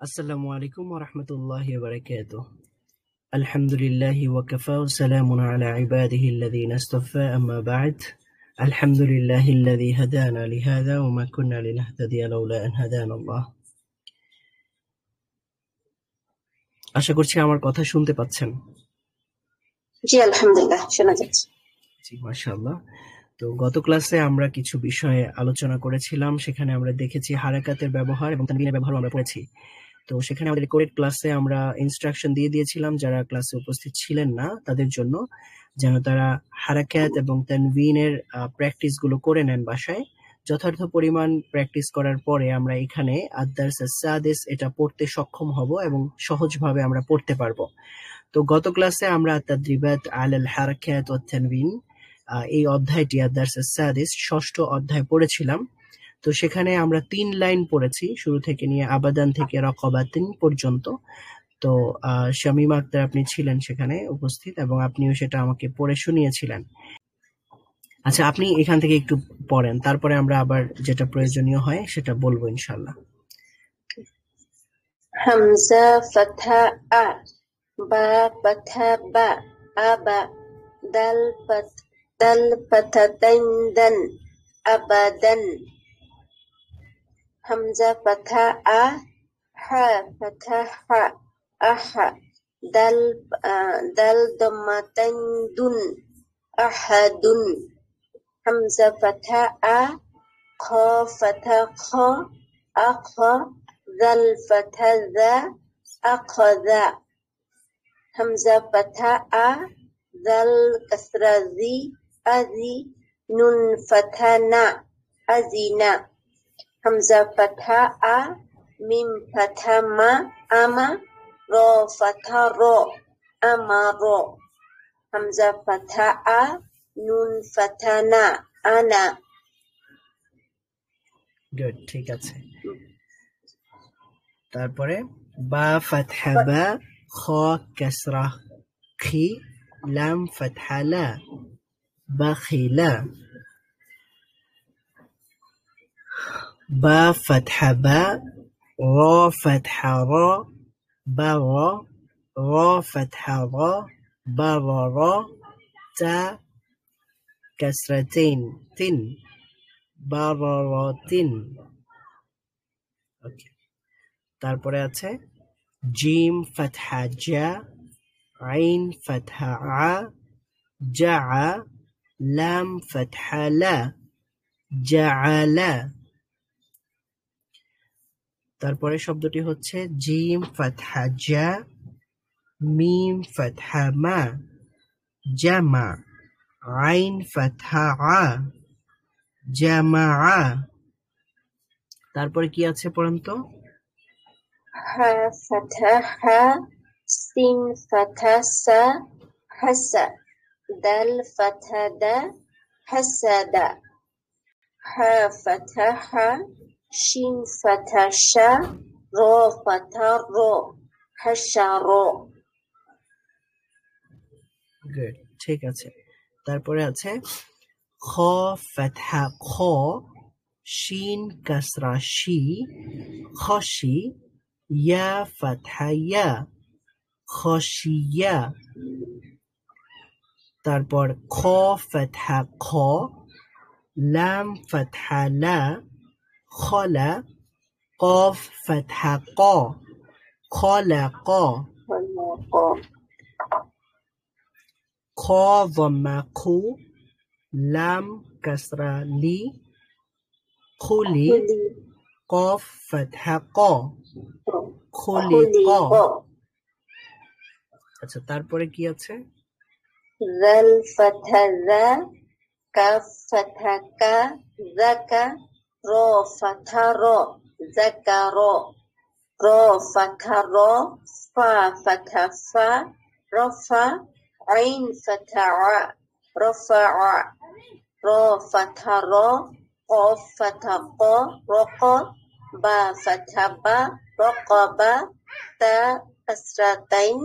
السلام عليكم ورحمة الله وبركاته. الحمد لله وكفى وسلام على عباده الذين اصطفى أما بعد. الحمد لله الذي هدانا لهذا وما كنا لنهتدي لولا أن هدانا الله. আশা করছি আমার কথা শুনতে পাচ্ছেন। জি আলহামদুলিল্লাহ শোনা যাচ্ছে। জি মাশাআল্লাহ। তো গত ক্লাসে আমরা কিছু বিষয়ে আলোচনা করেছিলাম, সেখানে আমরা দেখেছি হারাকাতের ব্যবহার এবং তানবিনের ব্যবহার আমরা পড়েছি। তো সেখানে আমাদের রেকর্ডেড ক্লাসে আমরা ইনস্ট্রাকশন দিয়ে দিয়েছিলাম যারা ক্লাসে উপস্থিত ছিলেন না তাদের জন্য, যেন তারা হারাকাত এবং তানবিনের প্র্যাকটিস গুলো করে নেন বাসায়। যথার্থ পরিমাণ প্র্যাকটিস করার পরে আমরা এখানে আদ-দারস আস-সাদিস এটা পড়তে সক্ষম হব এবং সহজভাবে আমরা পড়তে পারবো। তো গত ক্লাসে আমরা তাদরিবাত আলাল হারাকাত ওয়াত তানবিন এই অধ্যায়টি আদ-দারস আস-সাদিস ষষ্ঠ অধ্যায় পড়েছিলাম। তো সেখানে আমরা 3 লাইন পড়েছি, শুরু থেকে নিয়ে আবাদান থেকে রকবাতিন পর্যন্ত। তো শামীমা আক্তার আপনি ছিলেন সেখানে উপস্থিত এবং আপনিও সেটা আমাকে পড়ে শুনিয়েছিলেন। আচ্ছা, আপনি এখান থেকে একটু পড়েন, তারপরে আমরা আবার যেটা প্রয়োজনীয় হয় সেটা বলবো ইনশাআল্লাহ। হামজা ফাথা আ, বা ফাথা বা, আবা, দাল ফাথাতাইন দান, আবাদান। হামজা ফাথা আ, হা ফাথা হা, আহা, দাল দম্মাতাইন দুন, আহাদুন। হামজা ফাথা আ, খ ফাথা খ, আখ, দাল ফাথা দা, আখযা। হামজা ফাথা আ, দাল কাসরা জি, আজি, নুন ফাথা না, আজিনা। হামজা ফাথা আ, মিম ফাথা মা, আমা, র ফাথা র, আমার। হামজা ফাথা আ, নুন ফাথা না, আনা। গুড, ঠিক আছে। তারপরে বা ফাতহা বা, খ কাসরা খি, লাম ফাতহা লা, বাখিলা। বা ফাতহা বা, র ফাতহা র, বারা, র ফাতহা র, বারারা, তা কাসরাতাইন তিন, বারারাতিন। ওকে, তারপরে আছে জিম ফাতহা জা, আইন ফাতহা আ, জাআ, লাম ফাতহা লা, জাআলা। তারপরে শব্দটি হচ্ছে জিম ফাতহা জা, মিম ফাতহা মা, জামা, আইন ফাতহা আ, জামাআ। তারপরে কি আছে পড়েন তো? হা ফাথা হা, সিন ফাথা সা, হাসা, দাল ফাথা দা, হাসাদা। হা ফাথা হা, শিন ফাথা শা, র ফাথা র, হাসার। গুড, ঠিক আছে। তারপরে আছে খ ফাতহা খ, শিন কাসরা শি, খশি, ইয়া ফাতহা ইয়া, খশিয়া। তারপর খ ফাতহা খ, লাম ফাতহা লা, খলা, কফ ফাতহা ক, খলাক। খ দম্মা খু, লাম কাসরা লি, খুলি, কফ ফাতহা ক, খুলিক। আচ্ছা, তারপরে কি আছে? জাল ফাথা জা, কাফ ফাথা কা, জাকা, র ফাথা র, জাকার। র ফাথা র, ফা ফাথা ফা, রফা, আইন ফাথা আ, রফা। র ফাথা র, কফ ফাথা ক, রক, বা ফাথা বা, রকবা, তা কাসরাতাইন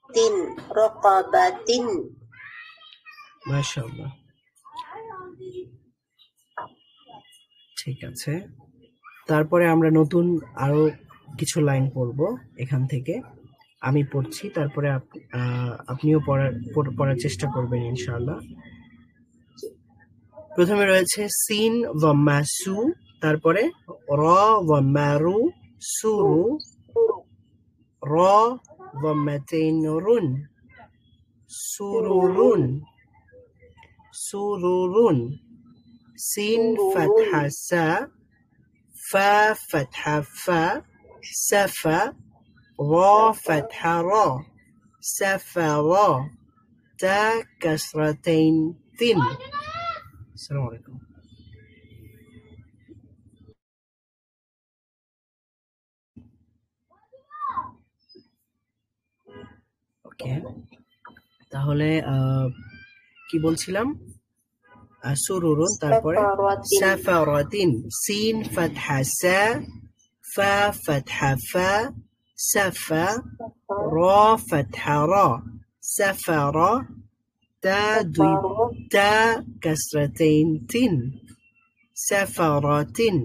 তিন, রকবাতিন। মাশাআল্লাহ, ঠিক আছে। তারপরে আমরা নতুন আরো কিছু লাইন পড়বো এখান থেকে। আমি পড়ছি, তারপরে আপনিও পড়ার চেষ্টা করবেন ইনশাআল্লাহ। প্রথমে রয়েছে সিন ওয়া সু, তারপরে র ওয়া রু, সুরু, র ওয়ামাতাইন রুন, সুরুরুন, সুরুরুন, সিন ফাতহা সা, ফা ফাতহা ফা, সাফা, র ফাতহা র, সাফারা, তা কাসরাতাইন তিন। আসসালামু আলাইকুম। ওকে, তাহলে কি বলছিলাম? সুরুরুন, তারপরে সাফারাতিন, সিন ফাতহা সা, ফা ফাতহা ফা, সাফা, র ফাতহা র, সাফারা, তা তা কাসরাতাইন তিন, সাফারাতিন।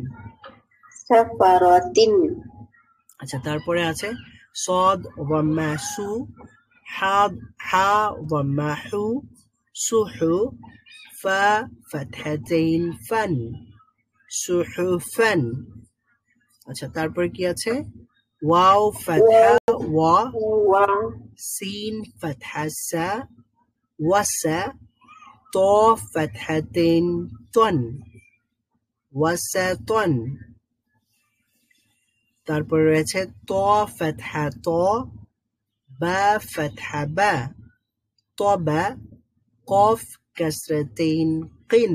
আচ্ছা, তারপরে আছে সদ ওয়া সু, হা ওয়া হু, সুহু, ফা ফাতহাতাইন ফান, সুহুফান। আচ্ছা, তারপরে কি আছে? ওয়াও ফাতহা ওয়া, সিন ফাতহা সা, ওয়াসা, ত ফাতহাতাইন তন, ওয়াসাতন। তারপরে রয়েছে ত ফাতহা ত, বা ফাতহা বা, তবা, কফ কাসরাতাইন কিন,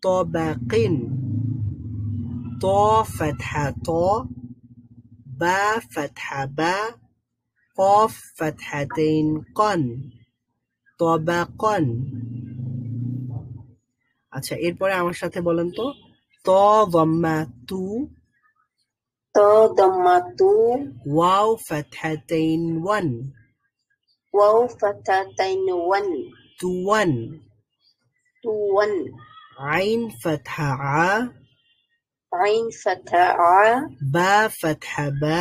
তবাকিন, ত ফাতহা ত, বা ফাতহা বা, কফ ফাতহাতাইন কন, তবাকন। আচ্ছা, এরপরে আমার সাথে বলেন তো, ত দম্মা তু, ওয়াও ফাতহাতাইন ওয়ান, তুওয়ান, আইন ফাতহা আ, বা ফাতহা বা,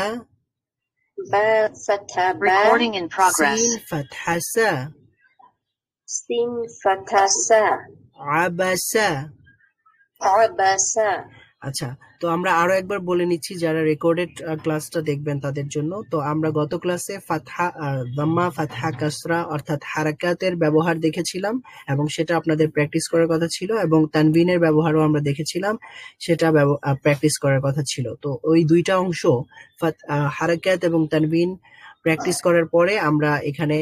Recording in progress. সিন ফাতহা সা, আবাসা। আচ্ছা, তো আমরা আরো একবার বলে নিচ্ছি যারা রেকর্ডেড ক্লাসটা দেখবেন তাদের জন্য। তো আমরা গত ক্লাসে ফাতহা, দাম্মা, ফাতহা, কাসরা অর্থাৎ হারাকাতের ব্যবহার দেখেছিলাম এবং সেটা আপনাদের প্র্যাকটিস করার কথা ছিল, এবং তানবিনের ব্যবহারও আমরা দেখেছিলাম, সেটা প্র্যাকটিস করার কথা ছিল। তো ওই দুইটা অংশ হারাকাত এবং তানবিন প্র্যাকটিস করার পরে আমরা এখানে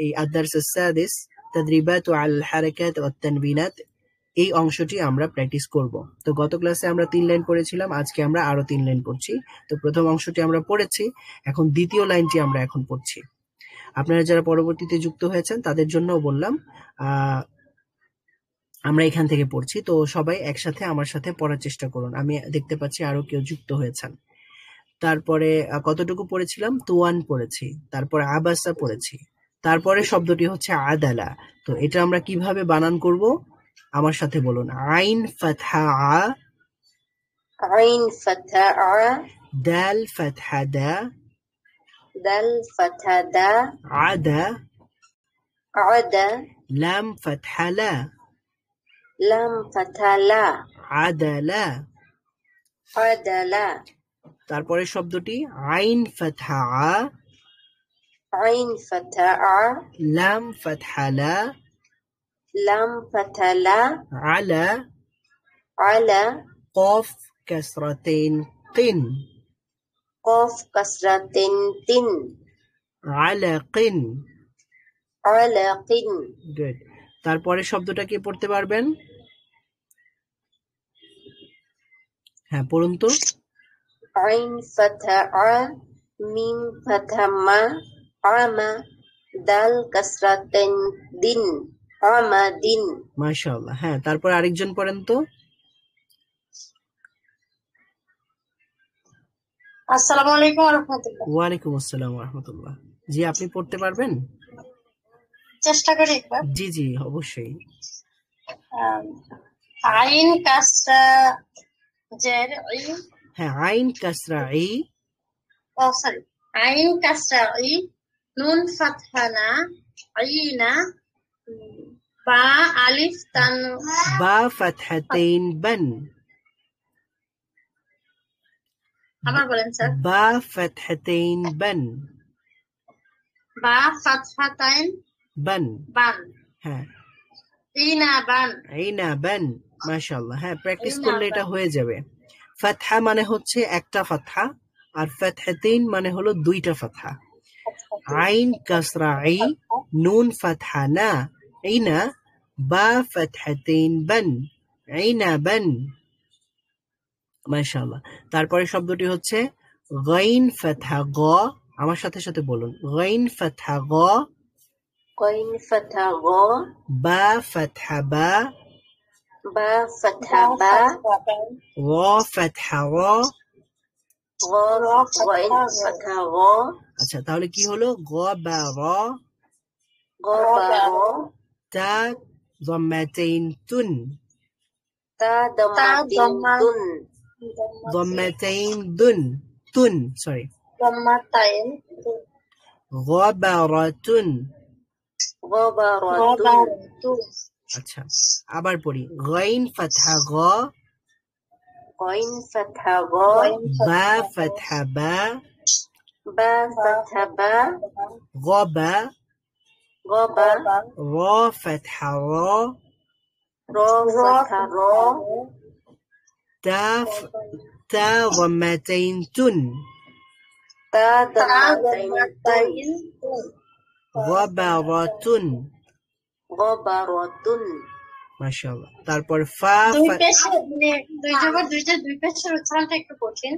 এই আদ-দারস আস-সাদিস তাদরিবাত আল হারাকাত ওয়াত তানবিনাত, এই অংশটি আমরা প্র্যাকটিস করব। তো গত ক্লাসে আমরা 3 লাইন পড়েছিলাম, আজকে আমরা আরো 3 লাইন পড়ছি। তো প্রথম অংশটি আমরা পড়েছি, এখন দ্বিতীয় লাইনটি আমরা এখন পড়ছি। আপনারা যারা পরবর্তীতে যুক্ত হয়েছেন তাদের জন্যও বললাম, আমরা এখান থেকে পড়ছি। তো সবাই একসাথে আমার সাথে পড়ার চেষ্টা করুন। আমি দেখতে পাচ্ছি আরো কেউ যুক্ত হয়েছেন। তারপরে কতটুকু পড়েছিলাম? তুয়ান পড়েছি, তারপরে আবাসা পড়েছি, তারপরে শব্দটি হচ্ছে আদালা। তো এটা আমরা কিভাবে বানান করব আমার সাথে বলুন। আইন ফাতহা আ, দাল ফাতহা দা, আদা, লাম ফাতহা লা, আদালা। তারপরে শব্দটি আইন ফাতহা আ, লাম ফাতহা লা, আলা, কফ কাসরাতাইন কিন, আলাকিন। গুড। তারপরে শব্দটা কি পড়তে পারবেন? হ্যাঁ, পড়ুন তো। আইন ফাতহা আ, মিম ফাতহা মা, আমা, দাল কাসরাতাইন দিন, আমাদিন। মাশাআল্লাহ। হ্যাঁ, তারপর আরেকজন পড়েন তো। আসসালামু আলাইকুম ওয়া রাহমাতুল্লাহ। ওয়ালাইকুম আসসালাম ওয়া রাহমাতুল্লাহ। জি, আপনি পড়তে পারবেন? চেষ্টা করি একবার। জি জি, অবশ্যই। আইন কাসরা জের ই, হ্যাঁ, আইন কাসরা ই, সরি, আইন কাসরা ই, নুন ফাতহা না, আইনা, বা আলিফ তান, বা ফাতহাতাইন বান, আবার বলেন স্যার। বা ফাতহাতাইন বান, বা ফাতহাতাইন বান, বান, হ্যাঁ ইনা বান, ইনাবান, মাশাআল্লাহ। হ্যাঁ, প্র্যাকটিস ইনা করলে এটা বান। হয়ে যাবে। ফাতহা মানে হচ্ছে একটা ফাতহা, আর ফাতহাতাইন মানে হলো দুইটা ফাতহা। আইন কাসরা আই, নুন ফাতহা না, ইনা, বা ফাতহাতাইন বান, ইনাবান, মাশাআল্লাহ। তারপরে শব্দটি হচ্ছে গাইন ফাতহা গ, আমার সাথে সাথে বলুন, গাইন ফাতহা গ, قين فتح غ বা ফাতহা বা, با فتح با র ফাতহা র। غ غين فتح غ আচ্ছা, তাহলে কি হলো? গ বা র, غ با غ তা ضمتين তুন, تا ضمتين دن ضمتين দুন, তুন সরি, দম্মাতাইন, গবারাতুন। غبرة আচ্ছা, আবার পড়ি, গাইন ফাতহা গ, غين فتح غ বা ফাতহা বা, با فتح با গবা, غبا র ফাতহা র, را فتح را তা ضمتين তুন, تا ضمتين دن গবারাতুন, غبرة মাশাআল্লাহ। তারপর ফা, দুই পেশে মানে দুই জবর দুইটা দুই পেশের উচ্চারণটা একটু কঠিন।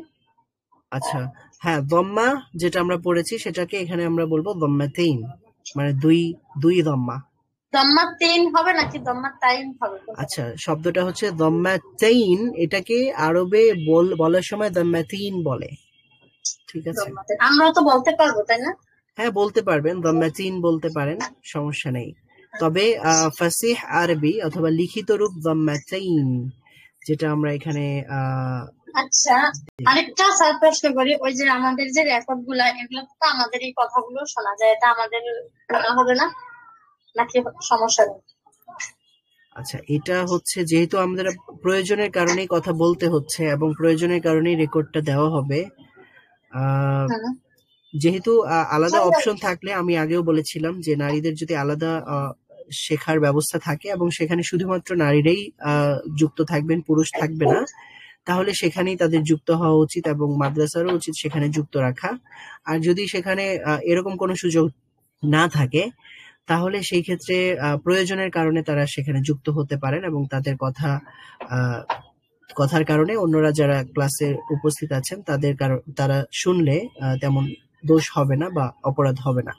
আচ্ছা হ্যাঁ, দম্মা যেটা আমরা পড়েছি সেটাকে এখানে আমরা বলবো দম্মাতেইন, মানে দুই দম্মা। দম্মাতাইন হবে নাকি দম্মাতাইন হবে? আচ্ছা, শব্দটা হচ্ছে দম্মাতেইন, এটাকে আরবে বলার সময় দম্মাতিন বলে, ঠিক আছে? আমরা তো বলতে পারবো, তাই না? হ্যাঁ, বলতে পারবেন, দম্মাতিন বলতে পারেন, সমস্যা নেই। তবে ফাসিহ আরবি অথবা লিখিত রূপ দম্মাতাইন, যেটা আমরা এখানে আচ্ছা, আরেকটা স্যার প্রশ্ন করি, ওই যে আমাদের যে রেকর্ড গুলা, এগুলো তো আমাদের এই কথাগুলো শোনা যায়, এটা আমাদের শোনা হবে না নাকি সমস্যা নেই? আচ্ছা, এটা হচ্ছে যেহেতু আমাদের প্রয়োজনের কারণেই কথা বলতে হচ্ছে এবং প্রয়োজনের কারণেই রেকর্ডটা দেওয়া হবে, যেহেতু আলাদা অপশন থাকলে, আমি আগেও বলেছিলাম যে নারীদের যদি আলাদা শেখার ব্যবস্থা থাকে এবং সেখানে শুধুমাত্র নারীরাই যুক্ত থাকবেন, পুরুষ থাকবে না, তাহলে সেখানেই তাদের যুক্ত হওয়া উচিত এবং মাদ্রাসারও উচিত সেখানে যুক্ত রাখা। আর যদি সেখানে এরকম কোনো সুযোগ না থাকে, তাহলে সেই ক্ষেত্রে প্রয়োজনের কারণে তারা সেখানে যুক্ত হতে পারেন এবং তাদের কথার কারণে অন্যরা যারা ক্লাসে উপস্থিত আছেন তারা শুনলে তেমন দোষ হবে না বা অপরাধ হবে না,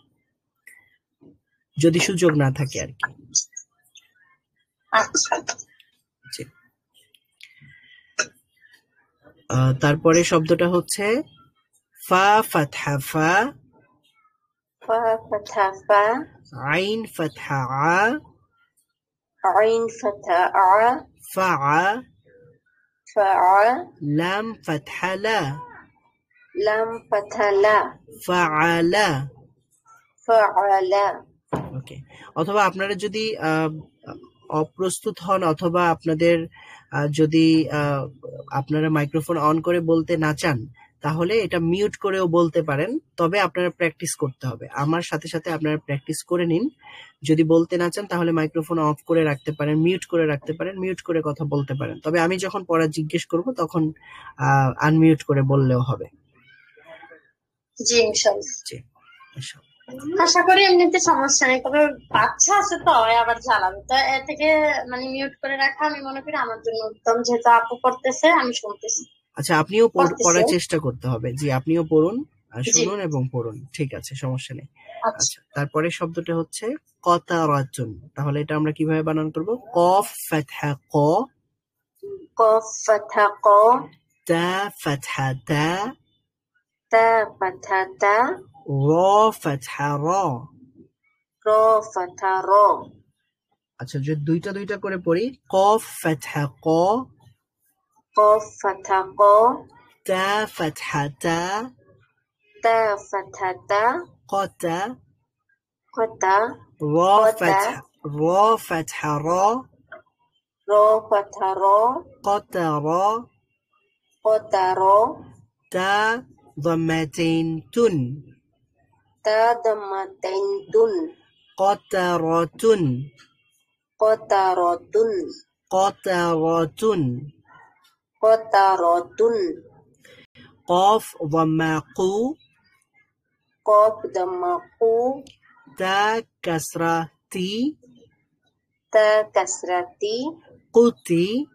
যদি সুযোগ না থাকে আর কি। জি। তারপরে শব্দটা হচ্ছে ফা ফাতহা ফা, فا فتح فا আইন ফাতহা আ, عين فتح ع ফা আ, فع লাম ফাতহা লা, لام فتح لا ফাআলা। فعلا ওকে, অথবা আপনারা যদি অপ্রস্তুত হন অথবা আপনাদের যদি আপনারা মাইক্রোফোন অন করে বলতে না চান, তাহলে এটা মিউট করেও বলতে পারেন, তবে আপনারা প্র্যাকটিস করতে হবে। আমার সাথে সাথে আপনারা প্র্যাকটিস করে নিন। যদি বলতে না চান তাহলে মাইক্রোফোন অফ করে রাখতে পারেন, মিউট করে রাখতে পারেন, মিউট করে কথা বলতে পারেন। তবে আমি যখন পড়া জিজ্ঞেস করব তখন আনমিউট করে বললেও হবে। জি, ইনশাআল্লাহ। জি, ইনশাআল্লাহ। আশা করি এমনিতে সমস্যা নেই, তবে বাচ্চা আছে তো আবার জ্বালাবে, তো এ থেকে মানে মিউট করে রাখা আমি মনে করি আমার জন্য উত্তম, যেহেতু আপু করতেছে আমি শুনতেছি। আচ্ছা, আপনিও করতেছে। পড়ার চেষ্টা করতে হবে। জি, আপনিও পড়ুন, জি। শুনুন এবং পড়ুন, ঠিক আছে, সমস্যা নেই। আচ্ছা, আচ্ছা, তারপরে শব্দটা হচ্ছে কতারাতুন। তাহলে এটা আমরা কিভাবে বানান করব? কফ ফাতহা ক, قاف فتح ق তা ফাতহা তা, تا فتح تا র ফাতহা র। را فتح را আচ্ছা, যদি দুইটা দুইটা করে পড়ি, কফ ফাতহা ক, قاف فتح ق তা ফাতহা তা, تا فتحة تا قتا قتا را قتا فتحة را را فتحة را قطرا قطر تا ضمتين تن تا ضمتين تن قطرة قطرة قطرة قطرة قاف ضم قو قاف ضم قو تا كسرة تي تا كسرة تي قتي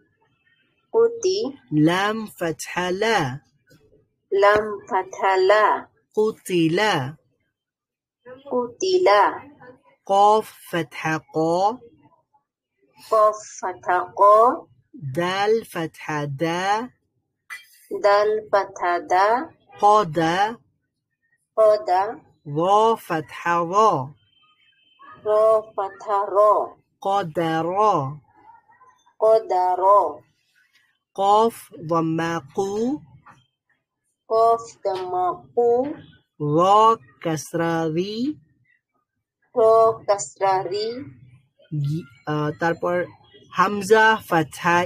قتي لام فتحة لا لام فتحة لا قتلا قتلا قاف فتحة قا قاف فتحة قا دال فتحة دا دال فتحة دا قدا قدا را فتحة را را فتحة را قدرا قدر قاف ضم قو قاف ضم قو را كسرة রি را كسرة রি তারপর হামজা ফাতহা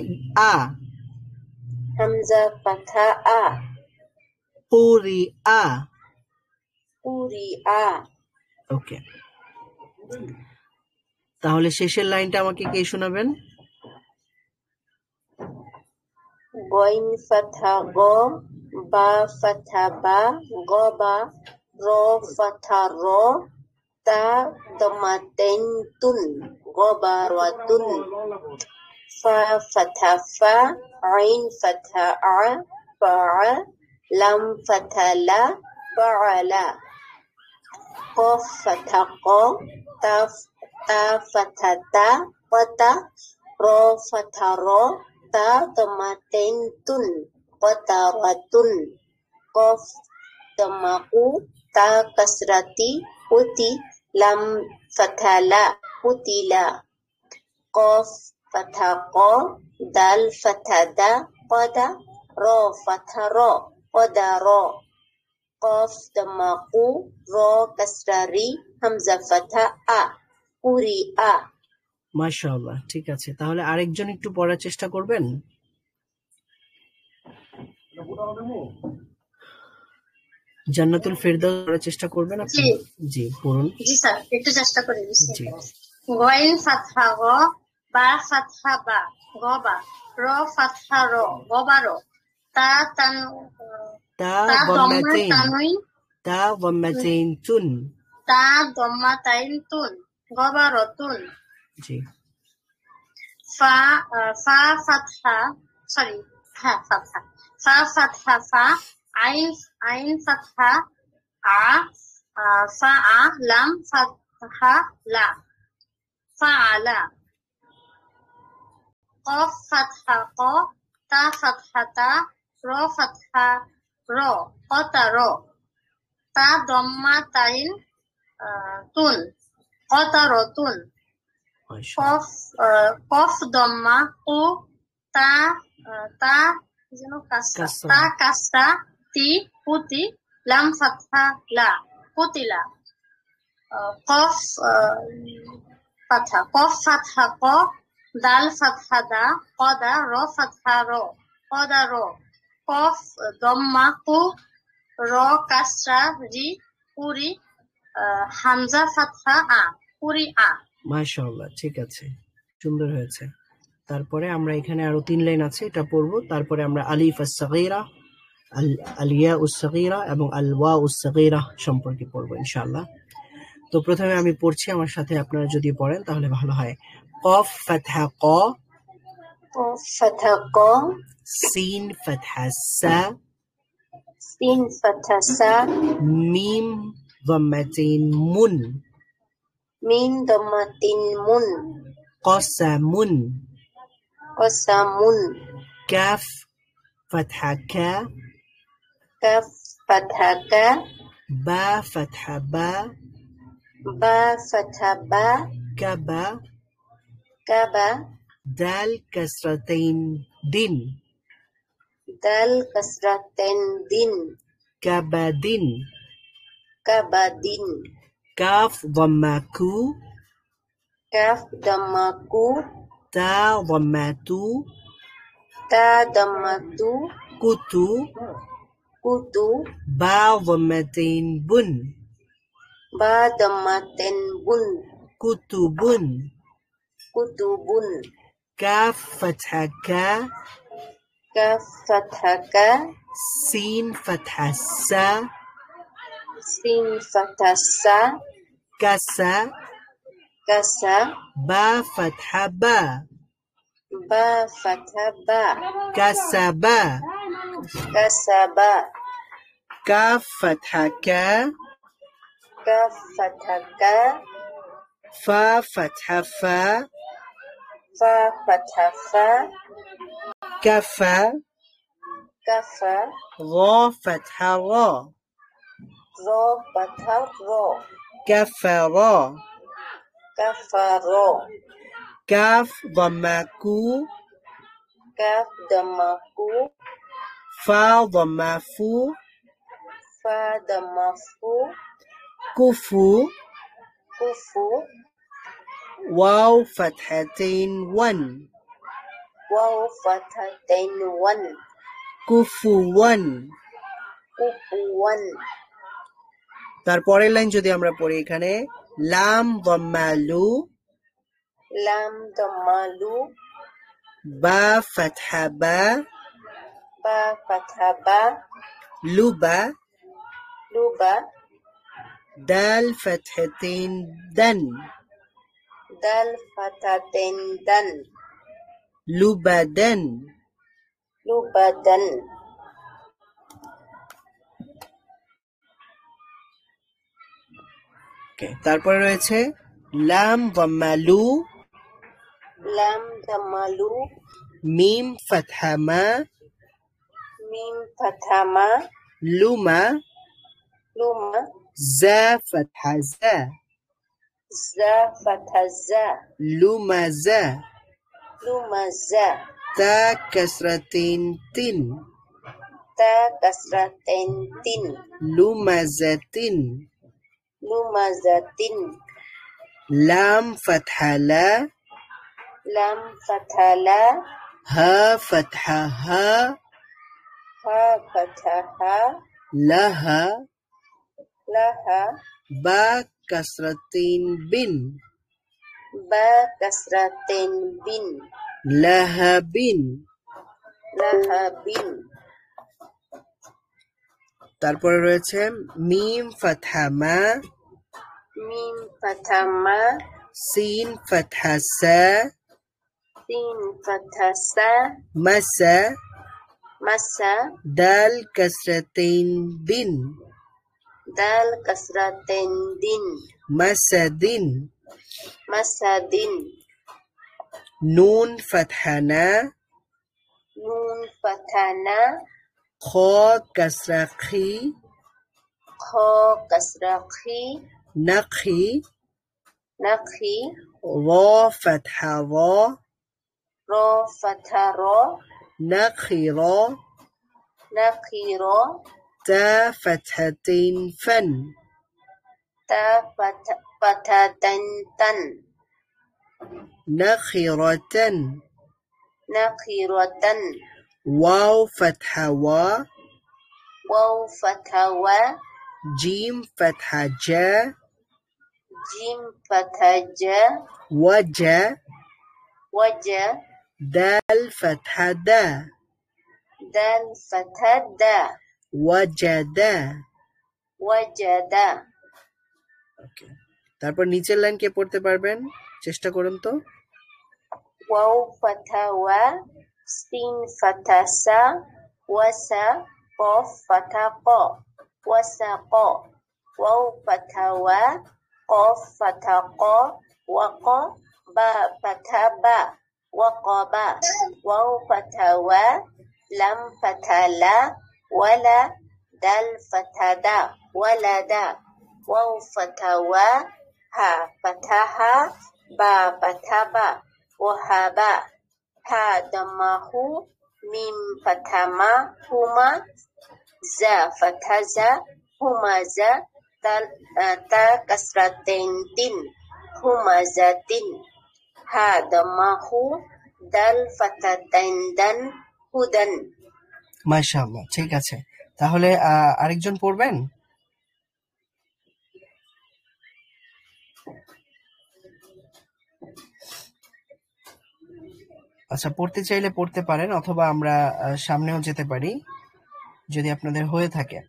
আ হামজা ফাতহা আ কুরি আ কুরি আ ওকে তাহলে শেষের লাইনটা আমাকে কে শোনাবেন গইন ফাতহা গ বা ফাতহা বা গ বা র ফাতহা র তা দমাতেন তুন গবারাতুন ফা ফাতহা ফা আইন ফাতহা আ ফা লাম ফাতহা লা ফাআলা কফ ফাতহা ক তা ফাতহা তা ওয়াতা র ফাতহা র তা দমাতেন তুন ওয়াতারাতুন কফ দমাকু তা কাসরাতি উতি লাম ফাতহা লা উতিলা কফ ফাতহা ক দাল ফাতহা দা কদা র ফাতহা র কদার কফ দমাকু র কাসরারি হামজা ফাতহা আ কুরি আ মাশাআল্লাহ ঠিক আছে তাহলে আরেকজন একটু পড়ার চেষ্টা করবেন জান্নাতুল ফেরদাউস পড়ার চেষ্টা করবেন আপনি জি পড়ুন জি স্যার একটু চেষ্টা করে দিচ্ছি জি গইন ফাতহা গ বা ফাতহা বা গবা র ফাতহা র গবারো তা তান তা তা দম্মা দম্মাতাইন তানুইন তা দম্মাতাইন তুন তা দম্মা তাইন তুন গবারতুন জি ফা ফাতহা সরি হ্যাঁ ফাতহা ফাতহা ফা আইন ফাতহা ফা লাম ফাতহা লা ফাআলা কফ ফাতহা ক তা ফাতহা তা র ফাতহা র কতার তা দম্মা তাইন তুন কতারতুন মাশাআল্লাহ কফ দম্মা কু তা তা যেন কাসরা তা কাসরা তি পুতি লাম ফাতহা লা পুতিলা কফ ফাতহা ক দাল ফাতহা দা কদা র ফাতহা র কদা র কফ দম্মা কু র কাসরা রি পুরি হামজা ফাতহা আ পুরি আ মাশাআল্লাহ ঠিক আছে সুন্দর হয়েছে তারপরে আমরা এখানে আরো 3 লাইন আছে এটা পড়বো তারপরে আমরা আলিফ আস-সাগীরা আল-ইয়া উস-সাগীরা এবং আল-ওয়া উস-সাগীরা সম্পর্কে পড়বো ইনশাআল্লাহ তো প্রথমে আমি পড়ছি আমার সাথে আপনারা যদি পড়েন তাহলে ভালো হয় কফ ফাতহা ক কফ ফাতহা ক সিন ফাতহা সা সিন ফাতহা সা মিম ضمتين মুন মিন দমাতিন মুন قسم قسمুন كاف فتحة كا কাফ ফাতহা কা با فتحة با বা ফাতহা বা كبا কাবা دال كسرتين دين দাল কাসরাতেন দিন كبدين kabadin. Kaf dhamma ku. Kaf dhamma ku. Ta dhamma tu. Ta dhamma tu. Kutu. Kutu. Ba dhammatain bun. Ba dhammatin bun. Kutubun. Kutubun. Kaf fatha ka. Kaf fathah ka. Sin fatha sa. Sin fathah sa. Kasa. Kasa. Ba fatha ba. Ba fathah ba. Kasaba. Kasaba. Kaf fatha ka. Kaf fathah ka. Fa fatha fa. Fa fathah fa. Kafa. Kafa. Ra fatha ra. Ra fathah ra. Kafara. Kafara. Kaf dhamma ku. Kaf dhamma ku. Fa dhamma fu. Fa dhamma fu. Kufu. Kufu. Waw fathatain wan. Waw fathatain wan. Kufuwan. Kufuwan. তারপরের line যদি আমরা পড়ি এখানে লাম দম্মা লু. Lam dhamma lu. বা ফাতহা বা. Ba fathah ba. Luba. Luba. দাল ফাতহাতিন দান. Dal fathatain dan. লুবাদান. Lubadan. তারপরে রয়েছে লাম দম্মা লু. Lam dhamma lu. মিম ফাতহা মা. Mim fathah ma. Luma. Luma. জা ফাতহা জা. Za fathah za. লুমাজা. Lumaza. তা কাসরাতিন তিন. Ta kasratain tin. লুমাজাতিন. Lumazatin. লাম ফাতহা লা. Lam fathah la. হা ফাতহা হা. Ha fathah ha. Laha. Laha. বা কাসরাতিন বিন. Ba kasratain bin. লাহাবিন. Lahabin. তারপরে রয়েছে মিম ফাতহা মা. Mim fathah ma. সিন ফাতহা সা. Sin fathah sa. মাসা. Masa. দাল কাসরাতিন দিন. Dal kasratain din. মাসাদিন. Masadin. নুন ফাতহা না. Nun fathah na. খ কাসরা খি. Kha kasra khi. নাখি. Nakhi. র ফাতহা র. Ra fathah ra. নাখির. Nakhira. তা ফাতহাতিন ফান. Ta fathatain tan. নাখিরাতান. Nakhiratan. ওয়াও ফাতহা ওয়া. Waw fathah wa. জিম ফাতহা জা. Jim fathah ja. ওয়াজা. Waja. দাল ফাতহা দা. Dal fathah da. ওয়াজাদা. Wajada. তারপর নিচের লাইন কে পড়তে পারবেন চেষ্টা করুন তো. Waw fathah wa. Sin fathah sa. Wasa. Qaf fathah qa. Wasaqa. Waw fathah wa. Qaf fathah qa. Waqa. Ba fathah ba. Waqaba. Waw fathah wa. Lam fathah la. Wala. Dal fathah da. Walada. Waw fathah wa. Ha fathah ha. Ba fathah ba. Wahaba. Ha dhammahu. Mim fathah ma. Huma. Za fathah za. Humaza. تا كسرتين تن همزة হা দম্মা হু দাল ফাতাতাইন দান হুদান। মাশাআল্লাহ, ঠিক আছে। তাহলে আরেকজন পড়বেন? আচ্ছা, পড়তে চাইলে পড়তে পারেন, অথবা আমরা সামনেও যেতে পারি যদি আপনাদের হয়ে থাকে।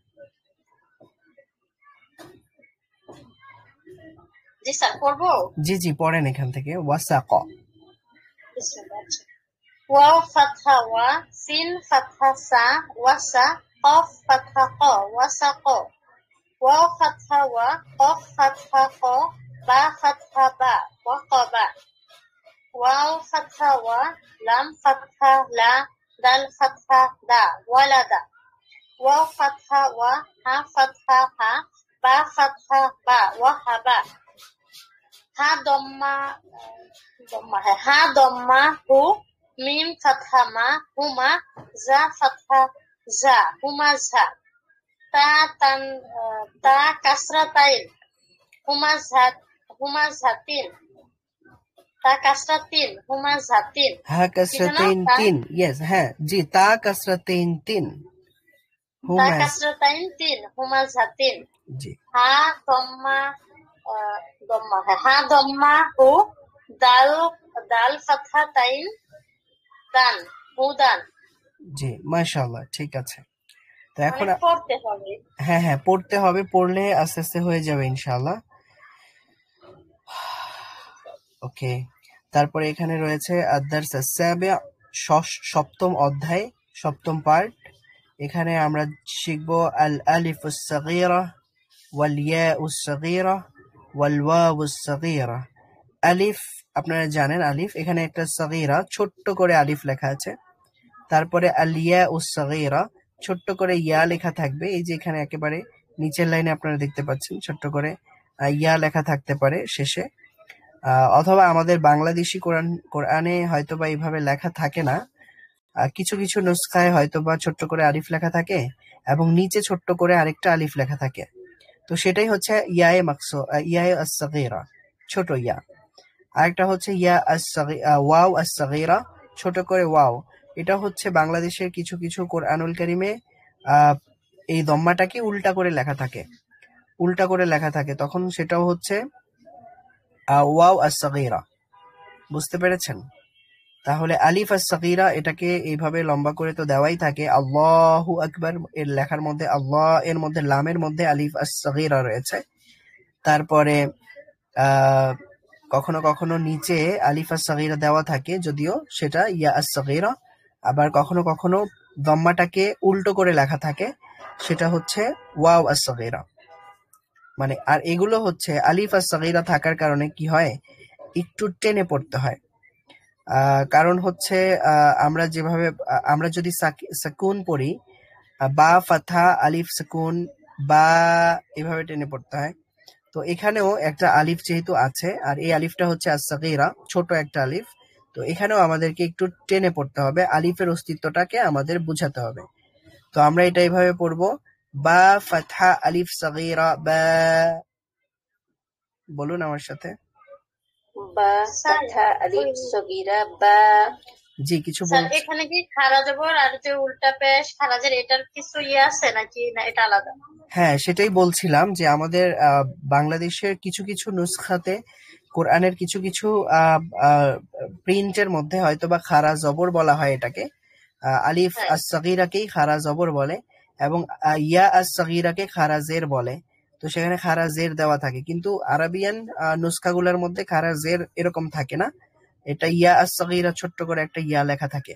জি স্যার, পড়বো? জি জি, পড়েন এখান থেকে। ওয়াসাক। ওয়াও ফাতহা ওয়া, সিন ফাতহা সা, ওয়াসা, কফ ফাতহা ক, ওয়াসাক। ওয়াও ফাতহা ওয়া, কফ ফাতহা ক, বা ফাতহা বা, ওয়াকাবা। ওয়াও ফাতহা ওয়া, লাম ফাতহা লা, দাল ফাতহা দা, ওয়ালাদা। ওয়াও ফাতহা ওয়া, হা ফাতহা হা, বা ফাতহা বা, ওয়াহাবা। হা দম্মা হা দম্মা হু, মিম ফাতহা মা, হুমা, জা ফাতহা জা, হুমা ঝা। তা কাসরাতাইন, হুমা ঝাতিন। তা কাসরাতিন, হুমা ঝাতিন। হা কাসরাতাইন তিন, ইয়েস, হ্যাঁ জি, তা কাসরাতাইন তিন, তা কাসরাতাইন তিন, হুমা ঝাতিন। জি। হা দম্মা হা দম্মা হু, দাল ফাতহা তাইন দান, হুদান। জি, মাশাআল্লাহ, ঠিক আছে। তো এখন পড়তে হবে। হ্যাঁ হ্যাঁ, পড়তে হবে, পড়লে আস্তে আস্তে হয়ে যাবে ইনশাআল্লাহ। ওকে, তারপরে এখানে রয়েছে আদ-দারস আস-সাবি', সপ্তম অধ্যায়, সপ্তম পার্ট। এখানে আমরা শিখব আল আলিফুস সাগীরা ওয়াল ইয়াউস সাগীরা ওয়াল ওয়াউস সাগীরা। আলিফ, আপনারা জানেন আলিফ, এখানে একটা সাগীরা ছোট্ট করে আলিফ লেখা আছে। তারপরে আল ইয়াউস সাগীরা, ছোট্ট করে ইয়া লেখা থাকবে। এই যে এখানে একেবারে নিচের লাইনে আপনারা দেখতে পাচ্ছেন ছোট্ট করে ইয়া লেখা থাকতে পারে শেষে, অথবা আমাদের বাংলাদেশি কোরআনে হয়তোবা এইভাবে লেখা থাকে না। কিছু কিছু নুসখায় হয়তোবা ছোট্ট করে আলিফ লেখা থাকে এবং নিচে ছোট্ট করে আরেকটা আলিফ লেখা থাকে। তো সেটাই হচ্ছে ইয়ায়ে ইয়ায়ে আস-সাগীরা, ছোট ইয়া। আরেকটা হচ্ছে ওয়াও আস-সাগীরা, ছোট করে ওয়াও। এটা হচ্ছে বাংলাদেশের কিছু কিছু কোরআনুল কারীমে এই দম্মাটাকে উল্টা করে লেখা থাকে, তখন সেটাও হচ্ছে ওয়াও আস-সাগীরা। বুঝতে পেরেছেন? তাহলে আলিফ আস-সাগীরা, এটাকে এইভাবে লম্বা করে তো দেওয়াই থাকে। আল্লাহু আকবার এর লেখার মধ্যে, আল্লাহ এর মধ্যে, লামের মধ্যে আলিফ আস-সাগীরা রয়েছে। তারপরে কখনো কখনো নিচে আলিফ আস-সাগীরা দেওয়া থাকে, যদিও সেটা ইয়া আস-সাগীরা। আবার কখনো কখনো দম্মাটাকে উল্টো করে লেখা থাকে, সেটা হচ্ছে ওয়াও আস-সাগীরা। মানে, আর এগুলো হচ্ছে আলিফ আস-সাগীরা থাকার কারণে কি হয়, একটু টেনে পড়তে হয়। কারণ হচ্ছে আমরা যদি সাকুন পড়ি, বা ফাথা আলিফ সাকুন বা, এভাবে টেনে পড়তে হয়। তো এখানেও একটা আলিফ যেহেতু আছে, আর এই আলিফটা হচ্ছে আস-সাগীরা, ছোট একটা আলিফ, তো এখানেও আমাদেরকে একটু টেনে পড়তে হবে, আলিফের অস্তিত্বটাকে আমাদের বুঝাতে হবে। তো আমরা এটা এইভাবে পড়বো, বা ফাথা আলিফ সাগীরা বা। বলুন আমার সাথে। বা ফাথা আলিফ সাগীরা বা। জি, কিছু স্যার, এখানে কি খারা জবর আর যে উল্টা পেশ খারাজের এটার কিছু আছে নাকি, না এটা আলাদা? হ্যাঁ, সেটাই বলছিলাম যে আমাদের বাংলাদেশের কিছু কিছু নুসখাতে, কোরআনের কিছু কিছু প্রিন্টের মধ্যে হয়তোবা খারা জবর বলা হয় এটাকে, আলিফ আস-সাগীরাকেই খারা জবর বলে, এবং ইয়া আস-সাগীরাকে খারা জের বলে। তো সেখানে খারা জের দেওয়া থাকে, কিন্তু আরাবিয়ান নুসখাগুলোর মধ্যে খারা জের এরকম থাকে না। এটা ইয়া আস-সাগীরা, ছোট্ট করে একটা ইয়া লেখা থাকে,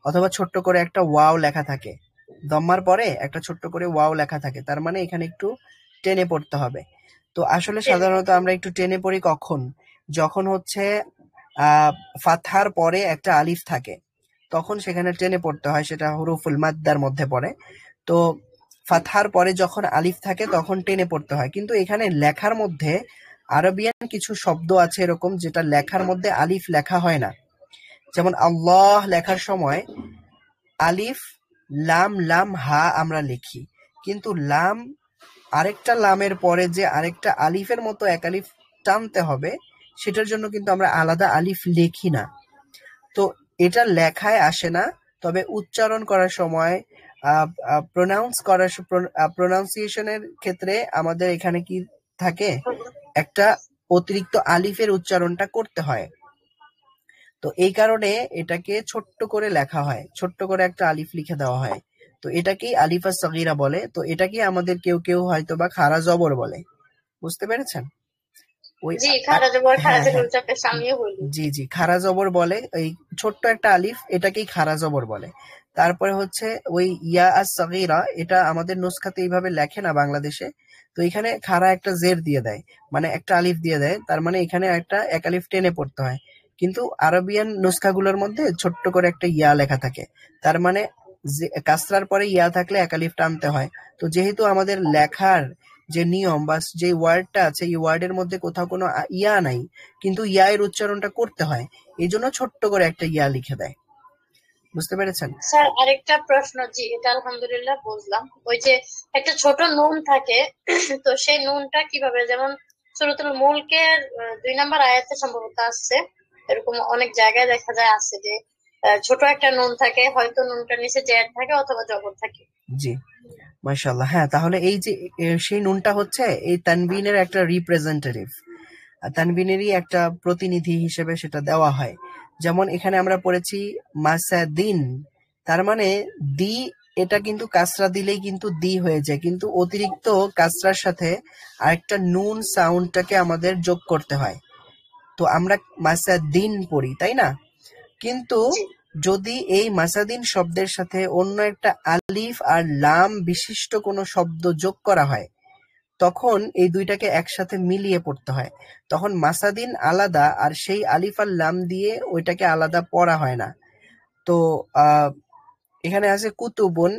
অথবা ছোট্ট করে একটা ওয়াও লেখা থাকে, দম্মার পরে একটা ছোট্ট করে ওয়াও লেখা থাকে। তার মানে এখানে একটু টেনে পড়তে হবে। তো আসলে সাধারণত আমরা একটু টেনে পড়ি কখন, যখন হচ্ছে ফাতহার পরে একটা আলিফ থাকে, তখন সেখানে টেনে পড়তে হয়, সেটা হুরুফুল মাদ্দার মধ্যে পড়ে। তো ফাতহার পরে যখন আলিফ থাকে তখন টেনে পড়তে হয়, কিন্তু এখানে লেখার মধ্যে আরবিয়ান কিছু শব্দ আছে এরকম, যেটা লেখার মধ্যে আলিফ লেখা হয় না। যেমন আল্লাহ লেখার সময় আলিফ লাম লাম হা আমরা লিখি, কিন্তু লাম আরেকটা লামের পরে যে আরেকটা আলিফের মতো এক আলিফ টানতে হবে, সেটার জন্য কিন্তু আমরা আলাদা আলিফ লিখি না। তো এটা লেখায় আসে না, তবে উচ্চারণ করার সময় প্রোনাউন্সিয়েশনের ক্ষেত্রে আমাদের এখানে কি থাকে, একটা অতিরিক্ত আলিফের উচ্চারণটা করতে হয়। তো এই কারণে এটাকে ছোট্ট করে লেখা হয়, ছোট্ট করে একটা আলিফ লিখে দেওয়া হয়। তো এটাকেই আলিফা সগীরা বলে। তো এটাকে আমাদের কেউ কেউ হয়তো বা খারা জবর বলে। বুঝতে পেরেছেন? ওই জি, খারা জবর খারা হ্যাঁ জের হ্যাঁ উচ্চারণটা আমিও বলি। জি জি, খারা জবর বলে। এই ছোট্ট একটা আলিফ, এটাকেই খারা জবর বলে। তারপরে হচ্ছে ওই ইয়া আস সগীরা, এটা আমাদের নুসখাতে এইভাবে লেখে না বাংলাদেশে। তো এখানে খারা একটা জের দিয়ে দেয়, মানে একটা আলিফ দিয়ে দেয়, তার মানে এখানে একটা এক আলিফ টেনে পড়তে হয়। কিন্তু আরবিয়ান নুসখাগুলোর মধ্যে ছোট্ট করে একটা ইয়া লেখা থাকে, তার মানে কাসরার পরে ইয়া থাকলে এক আলিফ টানতে হয়। তো যেহেতু আমাদের লেখার যে নিয়ম বা যে ওয়ার্ডটা আছে, এই ওয়ার্ডের মধ্যে কোথাও কোনো ইয়া নাই, কিন্তু ইয়া এর উচ্চারণটা করতে হয়, এই জন্য ছোট্ট করে একটা ইয়া লিখে দেয়। বুঝতে পেরেছেন? স্যার আরেকটা প্রশ্ন। জি, এটা আলহামদুলিল্লাহ বুঝলাম। ওই যে একটা ছোট নুন থাকে, তো সেই নুনটা কিভাবে, যেমন সূরাতুল মুলকের 2 নম্বর আয়াতে সম্ভবত আসছে, এরকম অনেক জায়গায় দেখা যায় আছে যে ছোট একটা নুন থাকে, হয়তো নুনটার নিচে জের থাকে অথবা জবর থাকে। জি, মাশাআল্লাহ। হ্যাঁ, তাহলে এই যে সেই নুনটা হচ্ছে এই তানবিনের একটা রিপ্রেজেন্টেটিভ, তানবিনেরই একটা প্রতিনিধি হিসেবে সেটা দেওয়া হয়। যেমন এখানে আমরা পড়েছি মাসাদিন, তার মানে দি, এটা কিন্তু কাসরা দিলেই কিন্তু দি হয়ে যায়, কিন্তু অতিরিক্ত কাসরার সাথে আরেকটা নুন সাউন্ডটাকে আমাদের যোগ করতে হয়। তো আমরা মাসাদিন পড়ি, তাই না? কিন্তু জি, যদি এই মাসাদিন শব্দের সাথে অন্য একটা আলিফ আর লাম বিশিষ্ট কোনো শব্দ যোগ করা হয়, তখন এই দুইটাকে একসাথে মিলিয়ে পড়তে হয়। তখন মাসাদিন আলাদা, আর সেই আলিফ আর লাম দিয়ে ওইটাকে আলাদা পড়া হয় না। তো এখানে আছে কুতুবুন,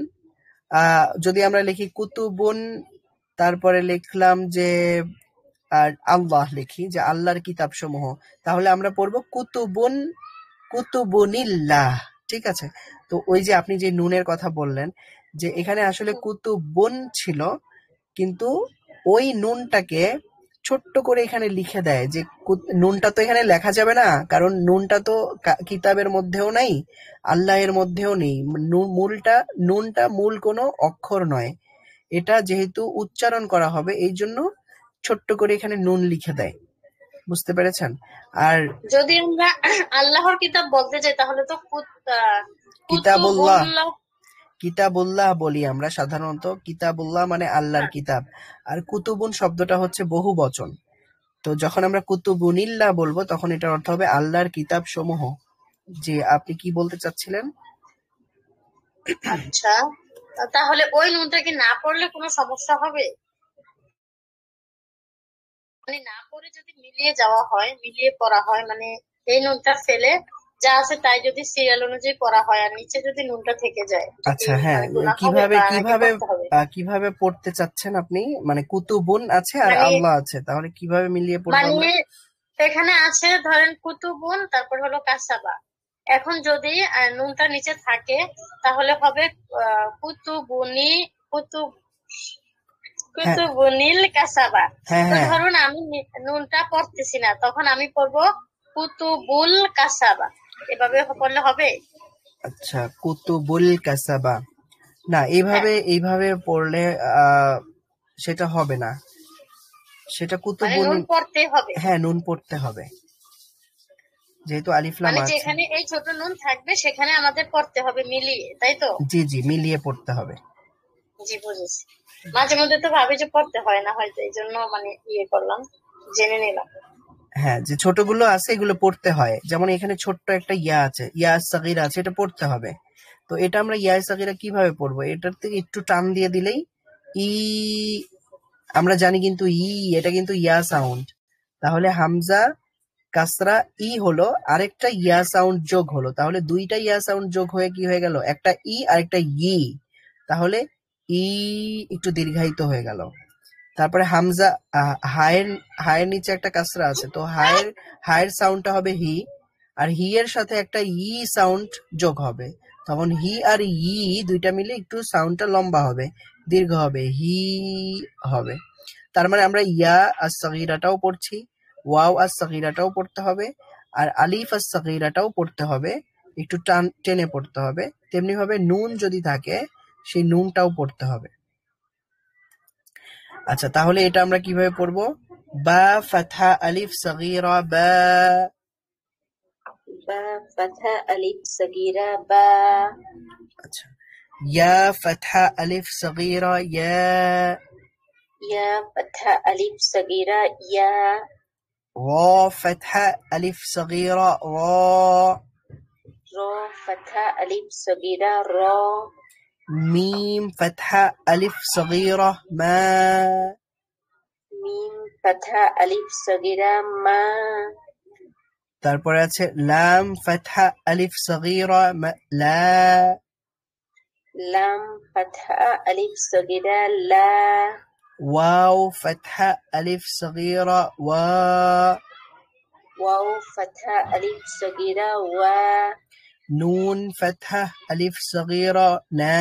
যদি আমরা লিখি কুতুবুন, তারপরে লিখলাম যে আল্লাহ, লিখি যে আল্লাহর কিতাব সমূহ, তাহলে আমরা পড়বো কুতুবুন, কুতুবুনিল্লাহ। ঠিক আছে? তো ওই যে আপনি যে নুনের কথা বললেন, যে এখানে আসলে কুতুবুন ছিল, কিন্তু ওই নুনটাকে ছোট্ট করে এখানে লিখে দেয় যে নুনটা তো এখানে লেখা যাবে না, কারণ নুনটা তো কিতাবের মধ্যেও নাই, আল্লাহের মধ্যেও নেই। নুনটা মূল কোনো অক্ষর নয়, এটা যেহেতু উচ্চারণ করা হবে এই জন্য ছোট্ট করে এখানে নুন লিখে দেয়। বুঝতে পেরেছেন? আর যদি আমরা আল্লাহর কিতাব বলতে চাই তাহলে তো কিতাবুল্লাহ, কুতুবুল্লাহ। কিতাবুল্লাহ বলি আমরা সাধারণত। কিতাবুল্লাহ মানে আল্লাহর কিতাব। আর কুতুবুন শব্দটা হচ্ছে বহু বচন। তো যখন আমরা কুতুবুনিল্লাহ বলবো, তখন এটার অর্থ হবে আল্লাহর কিতাব সমূহ। যে আপনি কি বলতে চাচ্ছিলেন? আচ্ছা, তাহলে ওই নুনটা কি না পড়লে কোনো সমস্যা হবে? মানে না পড়ে যদি মিলিয়ে যাওয়া হয়, মিলিয়ে পড়া হয়, মানে এই নুনটা ফেলে যা আছে তাই যদি সিরিয়াল অনুযায়ী পড়া হয়, আর নিচে যদি নুনটা থেকে যায়, আচ্ছা, হ্যাঁ, মানে গুনাহ হবে কিভাবে বা নাকি কিভাবে পড়তে হবে? কিভাবে পড়তে চাচ্ছেন আপনি? মানে কুতুবুন আছে আর মানে আল্লাহ আছে, তাহলে কিভাবে মিলিয়ে পড়বো আমরা? মানে এখানে আছে ধরেন কুতুবুন, তারপর হলো কাসাবা। এখন যদি নুনটা নিচে থাকে তাহলে হবে কুতুবুনি, কুতুব হ্যাঁ কুতুবুনিল কাসাবা। হ্যাঁ তো হ্যাঁ ধরুন আমি নুনটা পড়তেছি না, তখন আমি পড়বো কুতুবুল কাসাবা। এভাবে পড়লে হবে? আচ্ছা, কুতুবুল কাসাবা। না, হ্যাঁ, এইভাবে পড়লে সেটা হবে না। সেটা মানে কুতুবুন, নুন পড়তে হবে। হ্যাঁ, নুন পড়তে হবে, যেহেতু আলিফ লাম মানে আছে। যেখানে এই ছোট নুন থাকবে সেখানে আমাদের পড়তে হবে মিলিয়ে, তাই তো? জি জি, মিলিয়ে পড়তে হবে। জি, বুঝেছি। মাঝে মধ্যে তো ভাবি যে পড়তে হয় না, হয়তো এই জন্য মানে ইয়ে করলাম, জেনে নিলাম। হ্যাঁ, যে ছোটগুলো আছে এগুলো পড়তে হয়। যেমন এখানে ছোট্ট একটা ইয়া আছে, ইয়া সাগীরা আছে, এটা পড়তে হবে। তো এটা আমরা ইয়া সাগীরা কিভাবে পড়বো? এটার থেকে একটু টান দিয়ে দিলেই ই, আমরা জানি কিন্তু এটা কিন্তু ইয়া সাউন্ড। তাহলে হামজা কাসরা ই হলো, আরেকটা ইয়া সাউন্ড যোগ হলো, তাহলে দুইটা ইয়া সাউন্ড যোগ হয়ে কি হয়ে গেল? একটা ই আর একটা ই। তাহলে ই একটু দীর্ঘায়িত হয়ে গেল। তারপরে হামজা, হায়ের হায়ের নিচে একটা কাসরা আছে, তো হায়ের সাউন্ডটা হবে হি, আর হি এর সাথে একটা ই সাউন্ড যোগ হবে, তখন হি আর ই দুইটা মিলে একটু সাউন্ডটা লম্বা হবে। দীর্ঘ হবে, হি হবে। তার মানে আমরা ইয়া as-সাগীরাটাও পড়ছি, ওয়াও as-সাগীরাটাও পড়তে হবে, আর আলিফ as-সাগীরাটাও পড়তে হবে, একটু টেনে পড়তে হবে। তেমনি ভাবে নুন যদি থাকে সেই নুনটাও পড়তে হবে। আচ্ছা, তাহলে এটা আমরা কিভাবে পড়বো? বা ফাতহা আলিফ সাগীরা বা। বা ফাতহা আলিফ সাগীরা বা। আচ্ছা, ইয়া ফাতহা আলিফ সাগীরা ইয়া। ইয়া ফাতহা আলিফ সাগীরা ইয়া। র ফাতহা আলিফ সাগীরা র। র ফাতহা আলিফ সাগীরা র। মিম ফাতহা আলিফ সাগীরা মা। মিম ফাতহা আলিফ সাগীরা মা। তারপরে আছে লাম ফাতহা আলিফ সাগীরা লা। লাম ফাতহা আলিফ সাগীরা লা। ওয়াও ফাতহা আলিফ সাগীরা ওয়া। ওয়াও ফাতহা আলিফ সাগীরা ওয়া। নুন ফাতহা আলিফ সাগীরা না।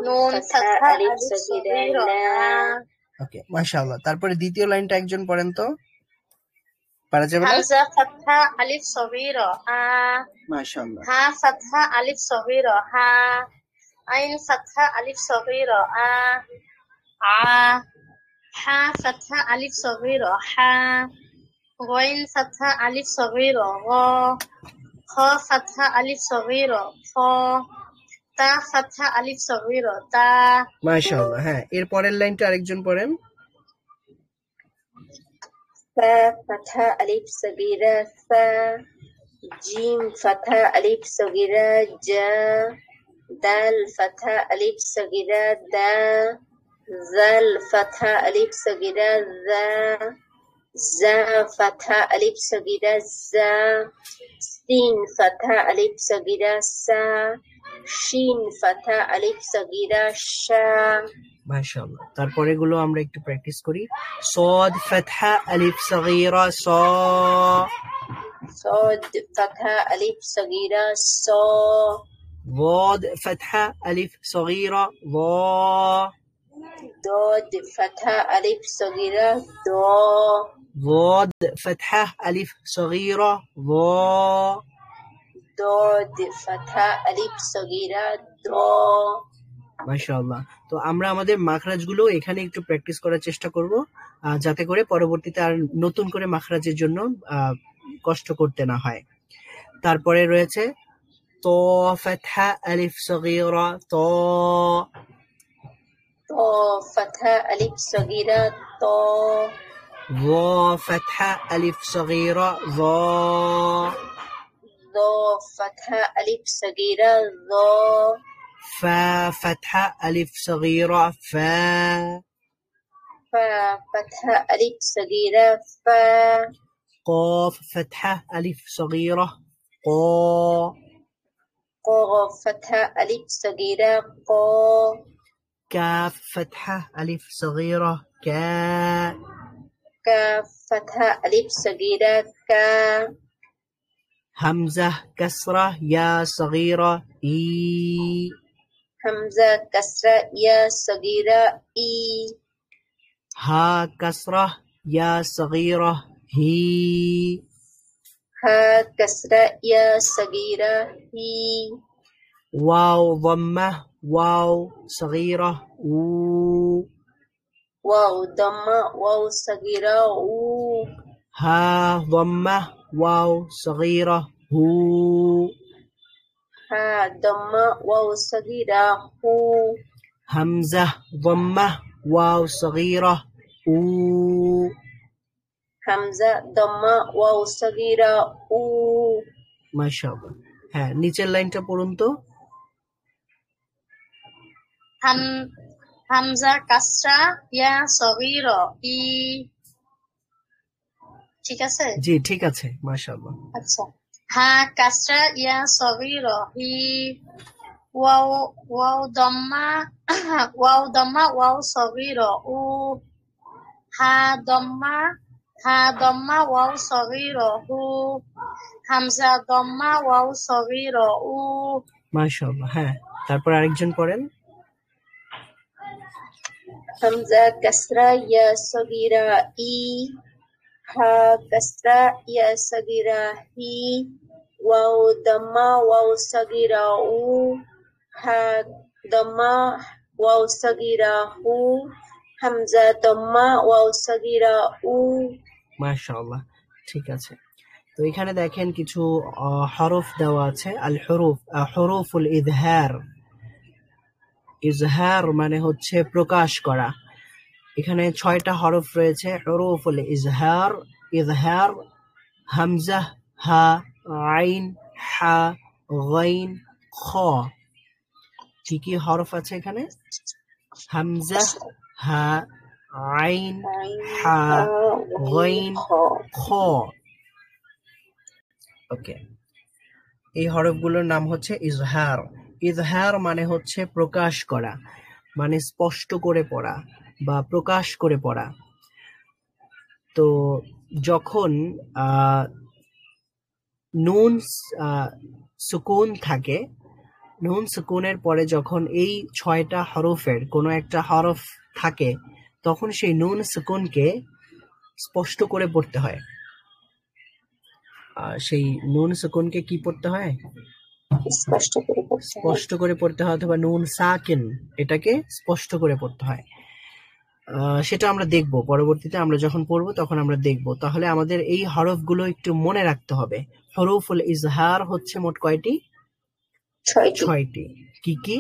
নুন ফাতহা আলিফ সাগীরা না। ওকে, মাশাআল্লাহ। তারপরে দ্বিতীয় লাইনটা একজন পড়েন তো, পারা যাবে না? হামজা ফাতহা আলিফ সগীরা আ। মাশাআল্লাহ। হা ফাতহা আলিফ সগীরা হা। আইন ফাতহা আলিফ সগীরা আ। আ। হা ফাতহা আলিফ সগীরা হা। গইন ফাতহা আলিফ সগীরা গ। খ ফাতহা আলিফ সগীরা খ। তা ফাতহা আলিফ সগীরা তা। মাশাআল্লাহ। হ্যাঁ, এর পরের লাইনটা আরেকজন পড়েন। ফা ফাতহা আলিফ সাগীরা ফা। জিম ফাতহা আলিফ সাগীরা জা। দাল ফাতহা আলিফ সাগীরা দা। জাল ফাতহা আলিফ সাগীরা জা। জা ফাতহা আলিফ সাগীরা জা। সিন ফাতহা আলিফ সাগীরা সা। শিন ফাতহা আলিফ সাগীরা শা। মাশাআল্লাহ। তারপরে গুলো আমরা একটু প্র্যাকটিস করি। সাদ ফাতহা আলিফ সাগীরা সা। صاد فتحة ألف صغيرة صا. ضاد فتحة ألف صغيرة ضا. ضاد فتحة ألف صغيرة ضا. ضاد فتحة ألف صغيرة ضا. ضاد فتحة ألف صغيرة ضا. মাশাআল্লাহ। তো আমরা আমাদের মাখরাজগুলো এখানে একটু প্র্যাকটিস করার চেষ্টা করব, যাতে করে পরবর্তীতে আর নতুন করে মাখরাজের জন্য কষ্ট করতে না হয়। তারপরে রয়েছে তো ফাতহা আলিফ সাগীরা তো। তো ফাতহা আলিফ সাগীরা তো। ظا فتحة ألف صغيرة ظا. ظا فتحة ألف صغيرة ظا. فا فتحة ألف صغيرة فا. فا فتحة ألف صغيرة فا. قاف فتحة ألف صغيرة قا. قاف فتحة ألف صغيرة قا. كاف فتحة ألف صغيرة كا. كاف فتحة ألف صغيرة كا. همزة كسرة يا صغيرة إي. همزة كسرة يا صغيرة إي. ها كسرة يا صغيرة هي. ها كسرة يا صغيرة هي. واو ضمة واو صغيرة و. واو ضمة واو صغيرة و. ها ضمة واو صغيرة هو. ها ضمة واو صغيرة هو. همزة ضمة واو صغيرة أو. همزة ضمة واو صغيرة أو. মাশাআল্লাহ। হ্যাঁ, নিচের লাইনটা পড়ুন তো। হামজা কাসরা ইয়া সগীরা ই। ঠিক আছে? জি, ঠিক আছে, মাশাআল্লাহ। আচ্ছা, হা কাসরা ইয়া সগীরা হি। ওয়াও ওয়াও দম্মা ওয়াও সগীরা উ। হা দম্মা ওয়াও সগীরা হু। হামজা দম্মা ওয়াও সগীরা উ। মাশাআল্লাহ। হ্যাঁ, তারপর আরেকজন পড়েন। হামজা কাসরা ইয়া সগীরা ই, হা কাসরা ইয়া সগীরা হি, ওয়াও দাম্মা ওয়াও সগীরা উ, হা দাম্মা ওয়াও সগীরা হু, হামজা দাম্মা ওয়াও সগীরা উ। মাশাআল্লাহ, ঠিক আছে। তো এখানে দেখেন কিছু হরফ দেওয়া আছে। আল হুরুফ, হুরুফুল ইজহার। ইজহার মানে হচ্ছে প্রকাশ করা। এখানে 6টা হরফ রয়েছে। হুরুফুল ইজহার, ইজহার, হামজা, হা, আইন, হা, গাইন, খ। কি কি হরফ আছে এখানে? হামজা, হা, আইন, হা, গাইন, খ। ওকে, এই হরফগুলোর নাম হচ্ছে ইজহার। ইজহার মানে হচ্ছে প্রকাশ করা, মানে স্পষ্ট করে পড়া বা প্রকাশ করে পড়া। তো যখন নুন সুকুন থাকে, নুন সুকুনের পরে যখন এই 6টা হরফের কোনো একটা হরফ থাকে, তখন সেই নুন সুকুনকে স্পষ্ট করে পড়তে হয়। সেই নুন সুকুনকে কি পড়তে হয়? স্পষ্ট করে পড়তে হয়, অথবা নুন সাকিন, এটাকে স্পষ্ট করে পড়তে হয়। সেটা আমরা দেখব পরবর্তীতে, আমরা যখন পড়বো তখন আমরা দেখব। তাহলে আমাদের এই হরফগুলো একটু মনে রাখতে হবে। হরফুল ইজহার হচ্ছে মোট কয়টি? 6টি। কি কি?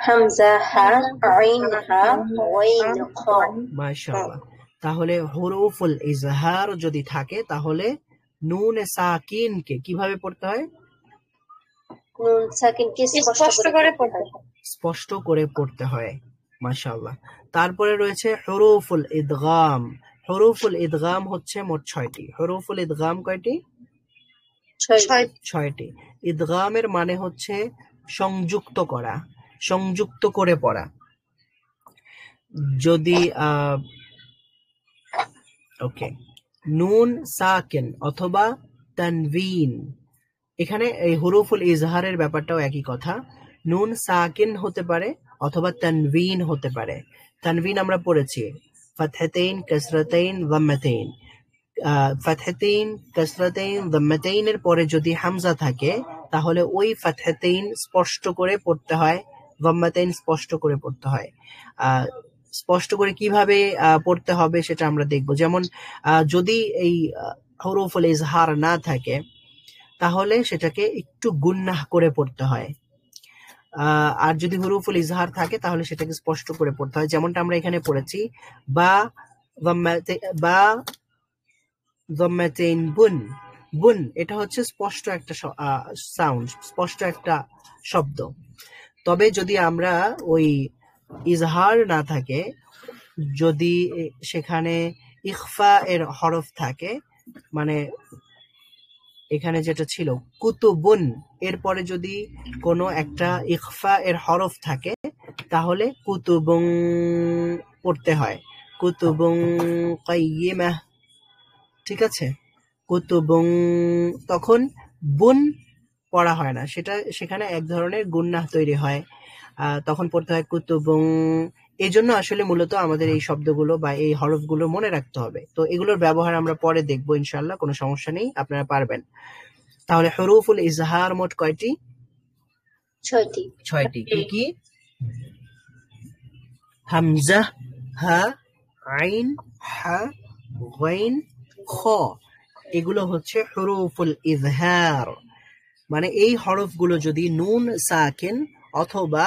হামজা, হা, আইন, হা, গাইন, খ। মাশাআল্লাহ। তাহলে হরফুল ইজহার যদি থাকে তাহলে নুন সাকিনকে কিভাবে পড়তে হয়? নুন সাকিনকে স্পষ্ট করে পড়তে হয়। স্পষ্ট করে পড়তে হয়। মাশাআল্লাহ। তারপরে রয়েছে হুরুফুল ইদগাম। হুরুফুল ইদগাম হচ্ছে মোট 6টি। হুরুফুল ইদগাম কয়টি? 6টি। ইদগামের মানে হচ্ছে সংযুক্ত করা, সংযুক্ত করে পড়া। যদি ওকে, নুন সাকিন অথবা তানভিন, এখানে এই হুরুফুল ইজহারের ব্যাপারটাও একই কথা। নুন সাকিন হতে পারে অথবা তানভিন হতে পারে। তানভিন আমরা পড়েছি ফাতহাতাইন, কাসরাতাইন, যাম্মাতাইন। ফাতহাতাইন, কাসরাতাইন, যাম্মাতাইন এর পরে যদি হামজা থাকে তাহলে ওই ফাতহাতাইন স্পষ্ট করে পড়তে হয়, যাম্মাতাইন স্পষ্ট করে পড়তে হয়। স্পষ্ট করে কিভাবে পড়তে হবে সেটা আমরা দেখব। যেমন যদি এই হুরুফুল ইজহার না থাকে তাহলে সেটাকে একটু গুন্নাহ করে পড়তে হয়। আর যদি হুরুফুল ইজহার থাকে তাহলে সেটাকে স্পষ্ট করে পড়তে হয়। যেমনটা আমরা এখানে পড়েছি, বা যাম্মাতাইন বুন। বুন এটা হচ্ছে স্পষ্ট একটা সাউন্ড, স্পষ্ট একটা শব্দ। তবে যদি আমরা ওই ইজহার না থাকে, যদি সেখানে ইখফা এর হরফ থাকে, মানে এখানে যেটা ছিল কুতুবুন, এরপরে যদি কোনো একটা ইখফা এর হরফ থাকে তাহলে কুতুবুন পড়তে হয়। কুতুবুন কাইয়িমাহ, ঠিক আছে? কুতুবুন, তখন বুন পড়া হয় না, সেখানে এক ধরনের গুন্নাহ তৈরি হয়, তখন পড়তে হয় কুতুবুন। এই জন্য আসলে মূলত আমাদের এই শব্দগুলো বা এই হরফগুলো মনে রাখতে হবে। তো এগুলোর ব্যবহার আমরা পরে দেখবো ইনশাআল্লাহ, কোনো সমস্যা নেই, আপনারা পারবেন। তাহলে হুরুফুল ইজহার মোট কয়টি? 6টি। কি কি? হামজা, হা, আইন, হা, গাইন, খ। এগুলো হচ্ছে হুরুফুল ইজহার। মানে এই হরফগুলো যদি নুন সাকিন অথবা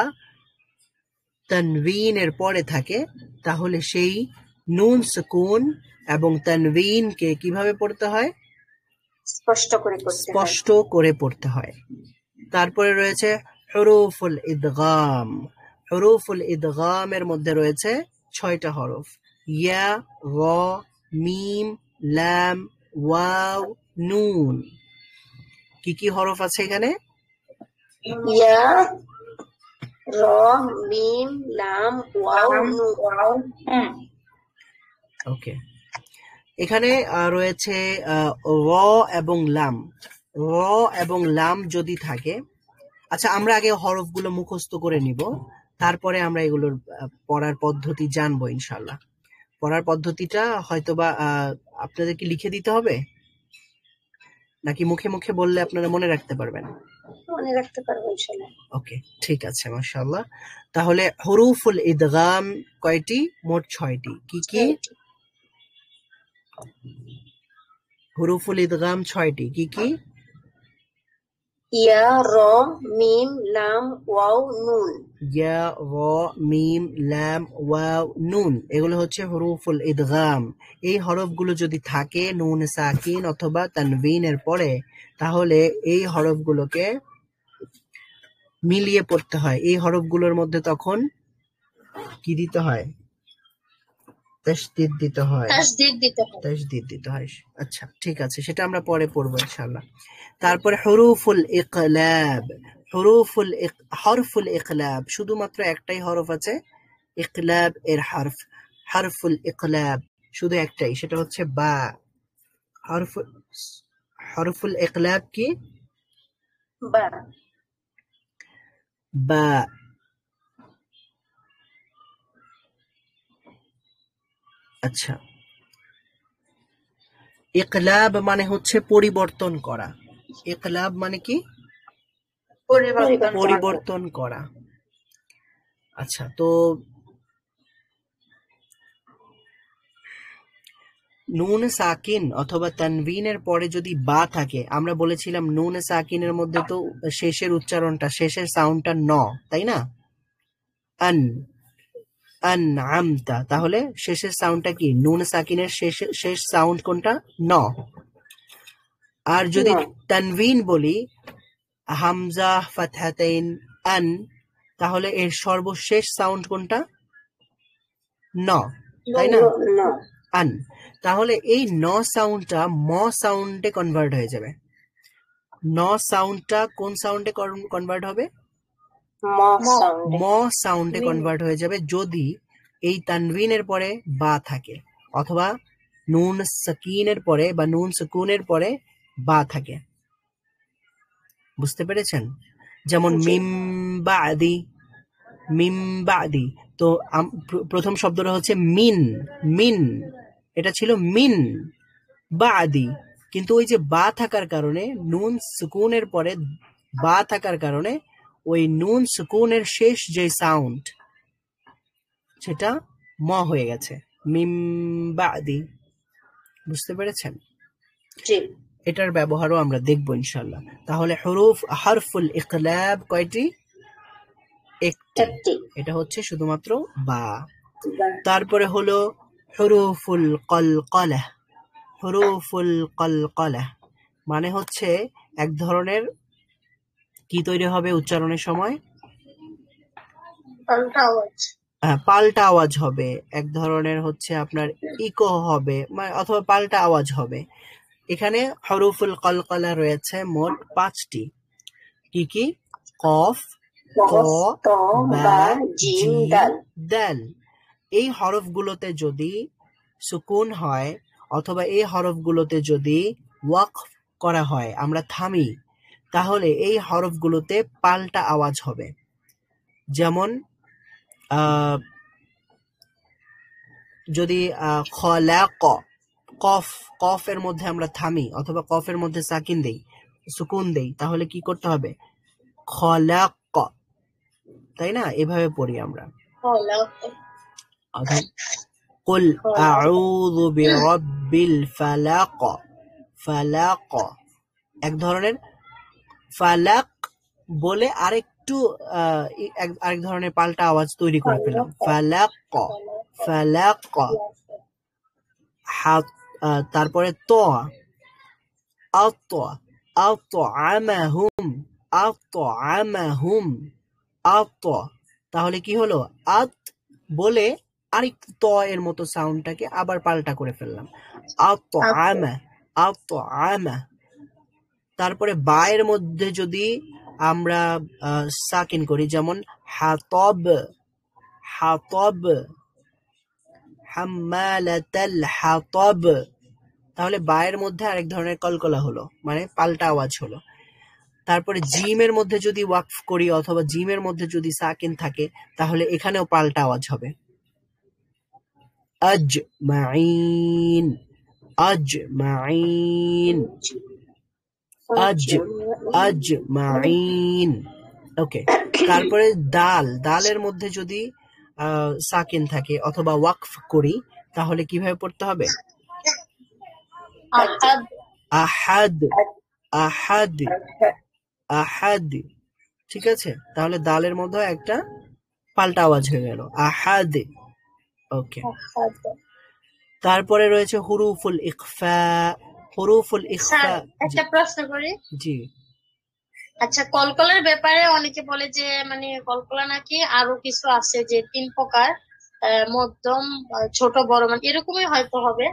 তানভিনের পরে থাকে তাহলে সেই নুন সুকুন এবং তানভিনকে কিভাবে পড়তে হয়? স্পষ্ট করে পড়তে হয়। তারপরে রয়েছে হুরুফুল ইদগাম। হুরুফুল ইদগামের মধ্যে রয়েছে 6টা হরফ, ইয়া, র, মিম, লাম, ওয়াও, নুন। কি কি হরফ আছে এখানে? ইয়া, র, মিম, লাম, ওয়াও, নুন। ওকে, এখানে রয়েছে র এবং লাম। র এবং লাম যদি থাকে, আচ্ছা আমরা আগে হরফগুলো মুখস্থ করে নিব, তারপরে আমরা এগুলোর পড়ার পদ্ধতি জানবো ইনশাল্লাহ। পড়ার পদ্ধতিটা হয়তোবা আপনাদেরকে লিখে দিতে হবে, নাকি মুখে মুখে বললে আপনারা মনে রাখতে পারবেন? মনে রাখতে পারবো ইনশাআল্লাহ। ওকে, ঠিক আছে, মাশাআল্লাহ। তাহলে হুরুফুল ইদগাম কয়টি? মোট 6টি। কি কি? হুরুফুল ইদগাম 6টি। কি কি? ইয়া, র, মিম, লাম, ওয়াও, নুন। ইয়া, র, মিম, লাম, ওয়াও, নুন, এগুলো হচ্ছে হুরুফুল ইদগাম। এই হরফগুলো যদি থাকে নুন সাকিন অথবা তানবিনের পরে, তাহলে এই হরফগুলোকে মিলিয়ে পড়তে হয়। এই হরফগুলোর মধ্যে তখন কি দিতে হয়? তাসদীদ দিতে হয়। তাসদীদ দিতে হয়। আচ্ছা, ঠিক আছে, সেটা আমরা পরে পড়বো ইনশাআল্লাহ। তারপরে হুরুফুল ইকলাব। হরফুল ইকলাব, শুধুমাত্র একটাই হরফ আছে ইকলাব এর হরফ। হরফুল ইকলাব শুধু একটাই, সেটা হচ্ছে বা। হরফুল ইকলাব কি? বা। বা। আচ্ছা, ইকলাব মানে হচ্ছে পরিবর্তন করা। ইকলাব মানে কি? পরিবর্তন করা। আচ্ছা, তো নুন সাকিন অথবা তানবিনের পরে যদি বা থাকে, আমরা বলেছিলাম নুন সাকিনের মধ্যে তো শেষের উচ্চারণটা, শেষের সাউন্ডটা ন, তাই না? আন, আনআমতা, তাহলে শেষের সাউন্ডটা কি? নুন সাকিনের শেষ সাউন্ড কোনটা? ন। আর যদি তানবিন বলি হামজা ফাতহাতাইন আন, তাহলে এর সর্বশেষ সাউন্ড কোনটা? ন, তাই না? আন। তাহলে এই ন সাউন্ডটা ম সাউন্ডে কনভার্ট হয়ে যাবে। ন সাউন্ডটা কোন সাউন্ডে কনভার্ট হবে? ম সাউন্ডে কনভার্ট হয়ে যাবে যদি এই তানবিনের পরে বা থাকে, অথবা নুন সাকিনের পরে বা নুন সুকুনের পরে বা থাকে। বুঝতে পেরেছেন? যেমন মিম বাদি, মিম বাদি। তো প্রথম শব্দটা হচ্ছে মিন, মিন, এটা ছিল মিন বাদি, কিন্তু ওই যে বা থাকার কারণে, নুন সুকুনের পরে বা থাকার কারণে, ওই নুন সুকুনের শেষ যে সাউন্ড সেটা ম হয়ে গেছে, মিম বাদি। বুঝতে পেরেছেন? এটার ব্যবহারও আমরা দেখবো ইনশাআল্লাহ। তাহলে হরফুল ইকলাব কয়টি? একটি। এটা হচ্ছে শুধুমাত্র বা। তারপরে হলো হুরুফুল কলকলাহ। হুরুফুল কলকলাহ মানে হচ্ছে এক ধরনের কি তৈরি হবে উচ্চারণের সময়? পাল্টা আওয়াজ হবে। এক ধরনের হচ্ছে আপনার ইকো হবে, অথবা পাল্টা আওয়াজ হবে। এখানে হরুফুল কলকলা রয়েছে মোট 5টি। কি কি? কফ, ত, বা, জিম, দাল। এই হরফগুলোতে যদি সুকুন হয়, অথবা এই হরফগুলোতে যদি ওয়াকফ করা হয়, আমরা থামি, তাহলে এই হরফগুলোতে পাল্টা আওয়াজ হবে। যেমন যদি খলাক, কফ, কফের মধ্যে আমরা থামি অথবা কফের মধ্যে সাকিন দেই, সুকুন দেই, তাহলে কি করতে হবে? খলাক, তাই না? এভাবে পড়ি আমরা। কুল আউযু বিরাব্বিল ফালাক। ফালাক এক ধরনের, ফালাক বলে আরেক ধরনের পাল্টা আওয়াজ তৈরি করে ফেললাম। ফালাক, ফালাক। তারপরে ত, আতআমাহুম, আতআমাহুম, তাহলে কি হলো? আত বলে আরেকটু ত এর মতো সাউন্ডটাকে আবার পাল্টা করে ফেললাম, আতআমা, আতআমা। তারপরে বা এর মধ্যে যদি আমরা সাকিন করি, যেমন হাতব, হাতব, হাম্মালাতাল হাতব, তাহলে বা এর মধ্যে আরেক ধরনের কলকলা হলো, মানে পাল্টা আওয়াজ হলো। তারপরে জিমের মধ্যে যদি ওয়াকফ করি অথবা জিমের মধ্যে যদি সাকিন থাকে তাহলে এখানেও পাল্টা আওয়াজ হবে। আজমাইন, আজমাইন, আজমাইন। ওকে, তারপরে দাল, দালের মধ্যে যদি সাকিন থাকে অথবা ওয়াকফ করি তাহলে কিভাবে পড়তে হবে? আহাদ, আহাদ, আহাদ, আহাদ। ঠিক আছে, তাহলে দালের মধ্যে একটা পাল্টা আওয়াজ হয়ে গেল, আহাদ। ওকে, আহাদ। তারপরে রয়েছে হুরুফুল ইখফা। হুরুফুল স্যার ইখফা, একটা প্রশ্ন করি। জি আচ্ছা, কলকলার ব্যাপারে অনেকে বলে যে মানে কলকলা নাকি আরো কিছু আছে, যে 3 প্রকার, মধ্যম, ছোট, বড়, মানে এরকমই হয়তো হবে।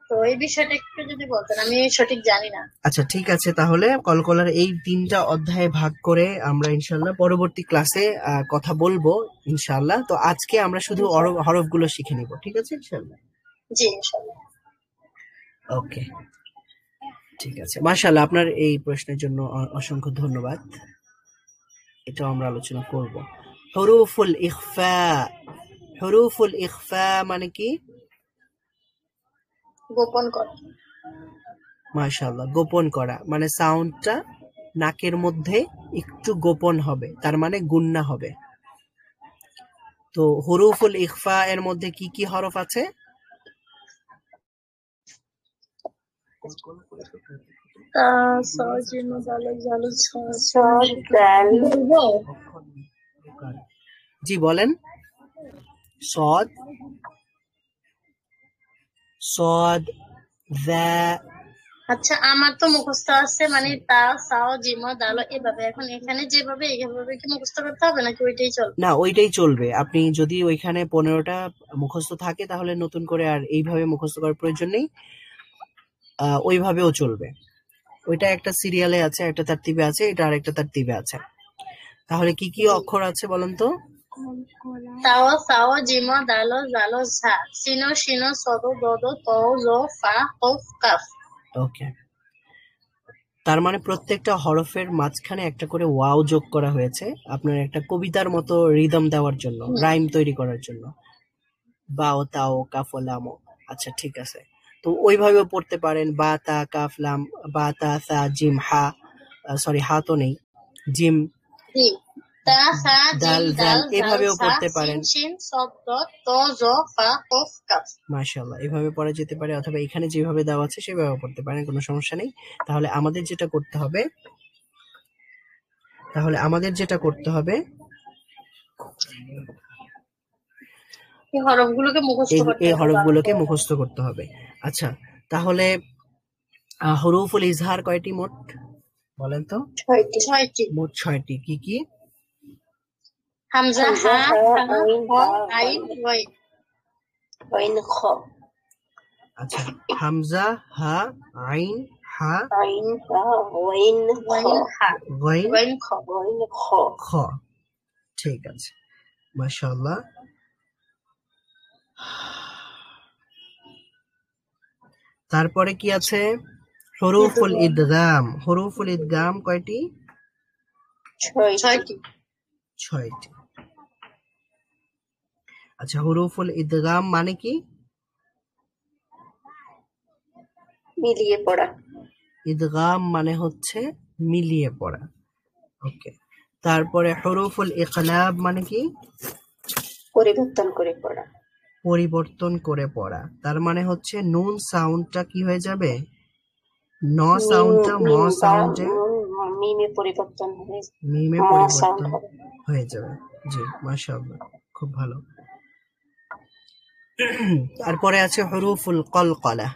তো এই বিষয়টা একটু যদি বলতেন, আমি সঠিক জানি না। আচ্ছা ঠিক আছে, তাহলে কলকলার এই 3টা অধ্যায়ে ভাগ করে আমরা ইনশাল্লাহ পরবর্তী ক্লাসে কথা বলবো ইনশাল্লাহ। তো আজকে আমরা শুধু হরফগুলো শিখে নিব, ঠিক আছে ইনশাল্লাহ? জি ইনশাআল্লাহ। ওকে, ঠিক আছে, মাশাআল্লাহ। আপনার এই প্রশ্নের জন্য অসংখ্য ধন্যবাদ। এটাও আমরা আলোচনা করব। হুরুফুল ইখফা, হুরুফুল ইখফা মানে কি? গোপন করা। মাশাআল্লাহ, গোপন করা মানে সাউন্ডটা নাকের মধ্যে একটু গোপন হবে, তার মানে গুন্না হবে। তো হুরুফুল ইখফা এর মধ্যে কি কি হরফ আছে? জি বলেন। সদ, সদ, যা। আচ্ছা, আমার তো মুখস্থ আছে মানে তা, সাও, জিম, দাল এভাবে। এখন এখানে যেভাবে এইভাবে কি মুখস্থ করতে হবে নাকি ওইটাই চলবে? না, ওইটাই চলবে। আপনি যদি ওইখানে 15টা মুখস্থ থাকে তাহলে নতুন করে আর এইভাবে মুখস্থ করার প্রয়োজন নেই, ওইভাবেও চলবে। ওইটা একটা সিরিয়ালে আছে, একটা তারতিবে আছে, এটা আরেকটা তারতিবে আছে। তাহলে কি কি অক্ষর আছে বলেন তো? তাও, সাও, জিম, দাল, জাল, ঝা, সিনো, শিনো, সদো, দদো, তো, জো, ফা, কফ, কাফ। ওকে, তার মানে প্রত্যেকটা হরফের মাঝখানে একটা করে ওয়াও যোগ করা হয়েছে আপনার একটা কবিতার মতো রিদম দেওয়ার জন্য, রাইম তৈরি করার জন্য। বাও, তাও, কাফ, লাম। আচ্ছা ঠিক আছে, তো ওইভাবেও পড়তে পারেন, বা, তা, কাফ, লাম, বা, তা, সা, জিম, হা। সরি, হা তো নেই, জিম, জি, তা, সা, জিম, দাল, জাল, দাল, জাল, এভাবেও ঝা, পড়তে সিন, পারেন। শিন, সদ, তো, জো, ফা, কফ, কাফ। মাশাআল্লাহ, এভাবে পড়া যেতে পারে, অথবা এখানে যেভাবে দেওয়া আছে সেভাবে পড়তে পারেন, কোনো সমস্যা নেই। তাহলে আমাদের যেটা করতে হবে, এই হরফগুলোকে মুখস্থ করতে এই হবে। হরফগুলোকে মুখস্থ করতে হবে। আচ্ছা, তাহলে হরুফুল ইজহার কয়টি মোট বলেন তো? 6টি। মোট 6টি। কি কি? হামজা, হা, হা, খ, আইন, ওয়াইন। ওয়াইন, খ। আচ্ছা, হামজা, হা, আইন, হা, আইন, হা, ওয়াইন, খ। ওয়াইন, হা, ওয়াইন, ওয়াইন, খ। ওয়াইন, খ। খ। ঠিক আছে, মাশাআল্লাহ। তারপরে কি আছে? হুরুফুল ইদগাম। হুরুফুল ইদগাম কয়টি? 6টি। 6টি। আচ্ছা, হুরুফুল ইদগাম মানে কি? মিলিয়ে পড়া। ইদগাম মানে হচ্ছে মিলিয়ে পড়া। ওকে, তারপরে হুরুফুল ইকলাব মানে কি? পরিবর্তন করে পড়া। পরিবর্তন করে পড়া, তার মানে হচ্ছে নুন সাউন্ডটা কি হয়ে যাবে? ন সাউন্ডটা ম সাউন্ডে, মিমে পরিবর্তন হয়ে মিমে ম সাউন্ড পরিবর্তন হবে। হয়ে যাবে। জি, মাশাআল্লাহ, খুব ভালো। তারপরে আছে হুরুফুল কলকলা।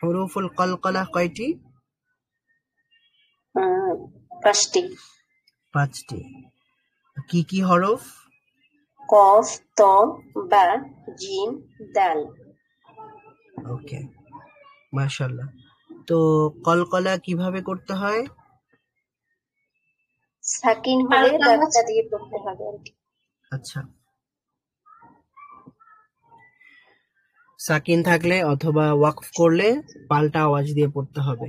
হুরুফুল কলকলা কয়টি? 5টি। 5টি। কি কি হরফ? কফ, ত, বা, জিম, দাল। ওকে, মাশাআল্লাহ। তো কলকলা কিভাবে করতে হয়? সাকিন হলে দাঁতটা দিয়ে পড়তে হবে আর কি। আচ্ছা, সাকিন থাকলে অথবা ওয়াকফ করলে পাল্টা আওয়াজ দিয়ে পড়তে হবে।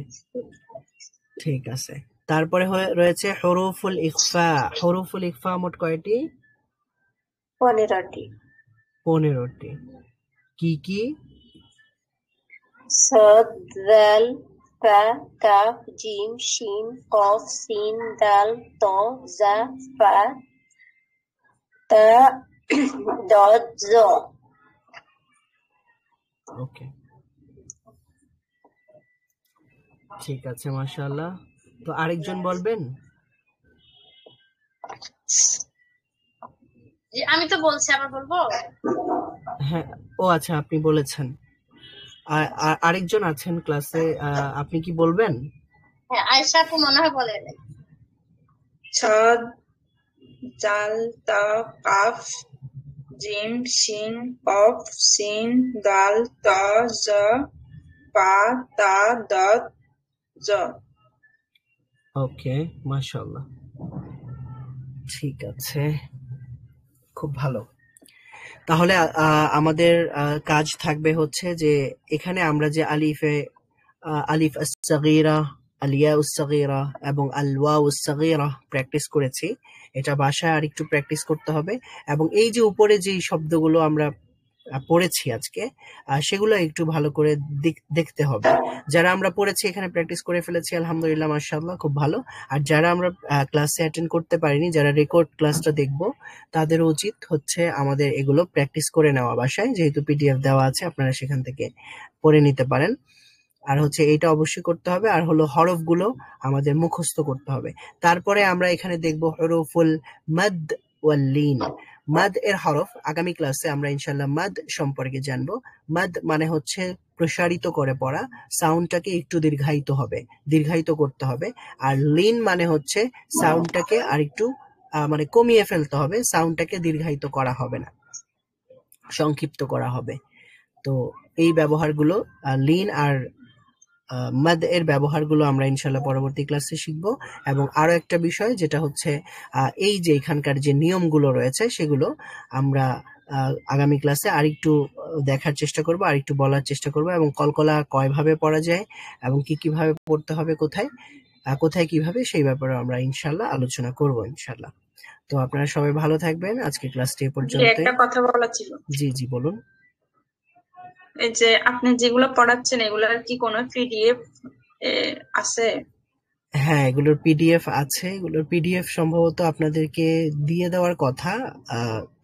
ঠিক আছে, তারপরে রয়েছে হুরুফুল ইখফা। হুরুফুল ইখফা মোট কয়টি? 15টি। 15টি। কি কি? صاد ذال فا كاف جيم شين قاف سين دال طا زا فا تا ضاد ظا। ওকে, ঠিক আছে, মাশাআল্লাহ। তো আরেকজন বলবেন? জি, আমি তো বলছি, আবার বলবো? হ্যাঁ, ও আচ্ছা, আপনি বলেছেন। আরেকজন আছেন ক্লাসে, আপনি কি বলবেন? হ্যাঁ, আয়েশা আপু মনে হয় বলে নাই। صاد জাল তা কাফ জিম শিন কফ সিন দাল তা জা পা তা দাত জা। ওকে, মাশাআল্লাহ, ঠিক আছে, খুব ভালো। তাহলে আমাদের কাজ থাকবে হচ্ছে যে এখানে আমরা যে আলিফ আস-সাগীরা, আলিয়া উস-সাগীরা এবং আল-ওয়া উস-সাগীরা প্র্যাকটিস করেছি, এটা বাসায় আর একটু প্র্যাকটিস করতে হবে। এবং এই যে উপরে যে শব্দগুলো আমরা পড়েছি আজকে, সেগুলো একটু ভালো করে দেখতে হবে। যারা আমরা পড়েছি এখানে প্র্যাকটিস করে ফেলেছি, আলহামদুলিল্লাহ, মাশাআল্লাহ, খুব ভালো। আর যারা আমরা ক্লাসে অ্যাটেন্ড করতে পারিনি, যারা রেকর্ড ক্লাসটা দেখব, তাদের উচিত হচ্ছে আমাদের এগুলো প্র্যাকটিস করে নেওয়া বাসায়, যেহেতু পিডিএফ দেওয়া আছে, আপনারা সেখান থেকে পড়ে নিতে পারেন। আর হচ্ছে এইটা অবশ্যই করতে হবে। আর হলো হরফগুলো আমাদের মুখস্থ করতে হবে। তারপরে আমরা এখানে দেখব হরফুল মাদ ওয়াল লিন। মাদ এর হরফ আগামী ক্লাসে আমরা ইনশাআল্লাহ মাদ সম্পর্কে জানবো। মাদ মানে হচ্ছে প্রসারিত করে পড়া, সাউন্ডটাকে একটু দীর্ঘায়িত করতে হবে। আর লিন মানে হচ্ছে সাউন্ডটাকে আরেকটু মানে কমিয়ে ফেলতে হবে, সাউন্ডটাকে দীর্ঘায়িত করা হবে না, সংক্ষিপ্ত করা হবে। তো এই ব্যবহারগুলো, লিন আর মাদ এর ব্যবহারগুলো আমরা ইনশাআল্লাহ পরবর্তী ক্লাসে শিখব। এবং আরো একটা বিষয় যেটা হচ্ছে এই যে এখানকার যে নিয়মগুলো রয়েছে সেগুলো আমরা আগামী ক্লাসে আরেকটু দেখার চেষ্টা করব, আরেকটু বলার চেষ্টা করব, এবং কলকলা কয়ভাবে পড়া যায় এবং কিভাবে পড়তে হবে, কোথায় কিভাবে, সেই ব্যাপারে আমরা ইনশাআল্লাহ আলোচনা করব ইনশাআল্লাহ। তো আপনারা সবাই ভালো থাকবেন। আজকে ক্লাসটি এ পর্যন্ত। একটা কথা বলা ছিল। জি বলুন। এই যে আপনি যেগুলো পড়াচ্ছেন এগুলোর কি কোনো পিডিএফ আছে? হ্যাঁ, এগুলোর পিডিএফ আছে। এগুলোর পিডিএফ সম্ভবত আপনাদেরকে দিয়ে দেওয়ার কথা।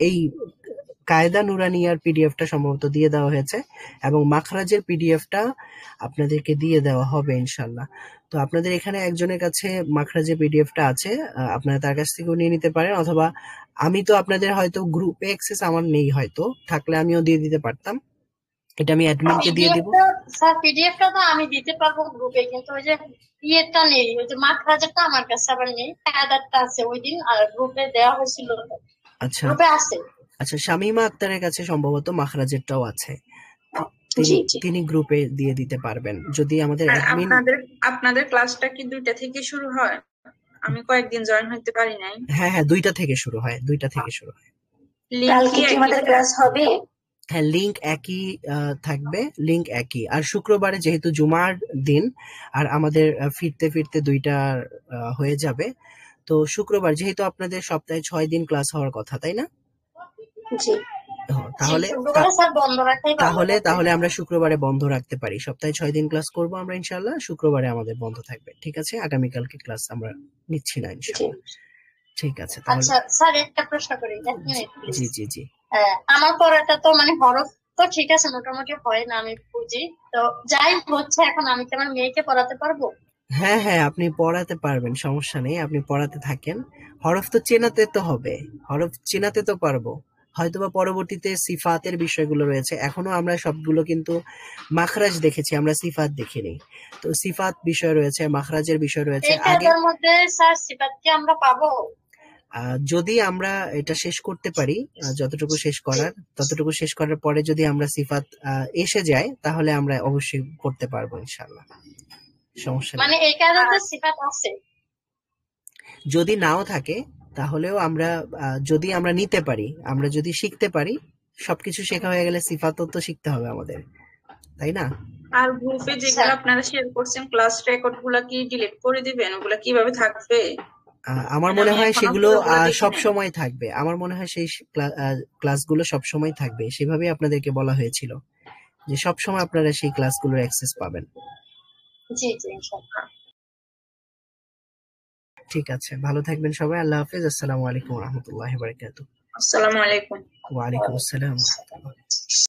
এই কায়দা নুরানিয়ার পিডিএফটা সম্ভবত দিয়ে দেওয়া হয়েছে, এবং মাখরাজের পিডিএফটা আপনাদেরকে দিয়ে দেওয়া হবে ইনশাআল্লাহ। তো আপনাদের এখানে একজনের কাছে মাখরাজের পিডিএফটা আছে, আপনারা তার কাছ থেকেও নিয়ে নিতে পারেন, অথবা আমি তো আপনাদের হয়তো গ্রুপে অ্যাক্সেস আমার নেই, হয়তো থাকলে আমিও দিয়ে দিতে পারতাম। এটা আমি অ্যাডমিনকে দিয়ে দিব। স্যার পিডিএফটা তো আমি দিতে পারবো গ্রুপে, কিন্তু ওই যে ইয়েটা নেই, ওই যে মাখরাজেরটা আমার কাছে আবার নেই, কায়দারটা আছে ওই দিন আর গ্রুপে দেওয়া হয়েছিল। আচ্ছা, গ্রুপে আছে। আচ্ছা, শামীমা আক্তারের কাছে সম্ভবত মাখরাজেরটাও আছে, তিনি গ্রুপে দিয়ে দিতে পারবেন। যদি আমাদের অ্যাডমিন। আপনাদের ক্লাসটা কি 2টা থেকে শুরু হয়? আমি কয়েকদিন জয়েন হতে পারি নাই। হ্যাঁ, 2টা থেকে শুরু হয়। কালকে কি আমাদের ক্লাস হবে? হ্যাঁ, লিংক একই থাকবে, লিংক একই। আর শুক্রবারে যেহেতু জুমার দিন, আর আমাদের ফিরতে 2টা হয়ে যাবে, তো শুক্রবার যেহেতু আপনাদের সপ্তাহে 6 দিন ক্লাস হওয়ার কথা, তাই না? জি। তাহলে আমরা শুক্রবারে বন্ধ রাখতে পারি। সপ্তাহে 6 দিন ক্লাস করব আমরা ইনশাআল্লাহ, শুক্রবারে আমাদের বন্ধ থাকবে। ঠিক আছে, আগামীকালকে ক্লাস আমরা নিচ্ছি না ইনশাআল্লাহ। ঠিক আছে, তাহলে। আচ্ছা স্যার, একটা প্রশ্ন করি। জি। আমার পড়াটা তো মানে হরফ তো ঠিক আছে, মোটামুটি হয় না, আমি বুঝি। তো যাই হচ্ছে, এখন আমি কি আমার মেয়েকে পড়াতে পারবো? হ্যাঁ, আপনি পড়াতে পারবেন, সমস্যা নেই, আপনি পড়াতে থাকেন। হরফ তো চেনাতে তো হবে, হরফ চেনাতে তো পারবো। হয়তোবা পরবর্তীতে সিফাতের বিষয়গুলো রয়েছে, এখনো আমরা সবগুলো কিন্তু মাখরাজ দেখেছি, আমরা সিফাত দেখিনি। তো সিফাত বিষয় রয়েছে, মাখরাজের বিষয় রয়েছে। এর মধ্যে স্যার সিফাত কি আমরা পাবো? যদি আমরা এটা শেষ করতে পারি, যতটুকু শেষ করার পরে যদি আমরা সিফাত এসে যায়, তাহলে আমরা অবশ্যই করতে পারবো ইনশাআল্লাহ, সমস্যা নেই। মানে এই কারণে সিফাত আছে, যদি নাও থাকে তাহলেও আমরা যদি আমরা নিতে পারি, আমরা যদি শিখতে পারি, সবকিছু শেখা হয়ে গেলে সিফাতও তো শিখতে হবে আমাদের। তাই না? আর গ্রুপে যেগুলো আপনারা শেয়ার করছেন ক্লাস রেকর্ড গুলা কি ডিলিট করে দিবেন? ওগুলা কিভাবে থাকবে? আমার মানে মনে আমি হয় এখনো সেগুলো পুরোগুলো দেখি সব নাই। সময় থাকবে। আমার মনে হয় সেই ক্লাসগুলো সব সময় থাকবে। সেভাবেই আপনাদেরকে বলা হয়েছিল যে সব সময় আপনারা সেই ক্লাসগুলোর অ্যাক্সেস পাবেন। জি জি ইনশাআল্লাহ। ঠিক আছে, ভালো থাকবেন সবাই। আল্লাহ হাফেজ। আসসালামু আলাইকুম ওয়া রাহমাতুল্লাহি ওয়া বারাকাতুহু। আসসালামু আলাইকুম। ওয়া আলাইকুম আসসালাম ওয়া রাহমাতুল্লাহ।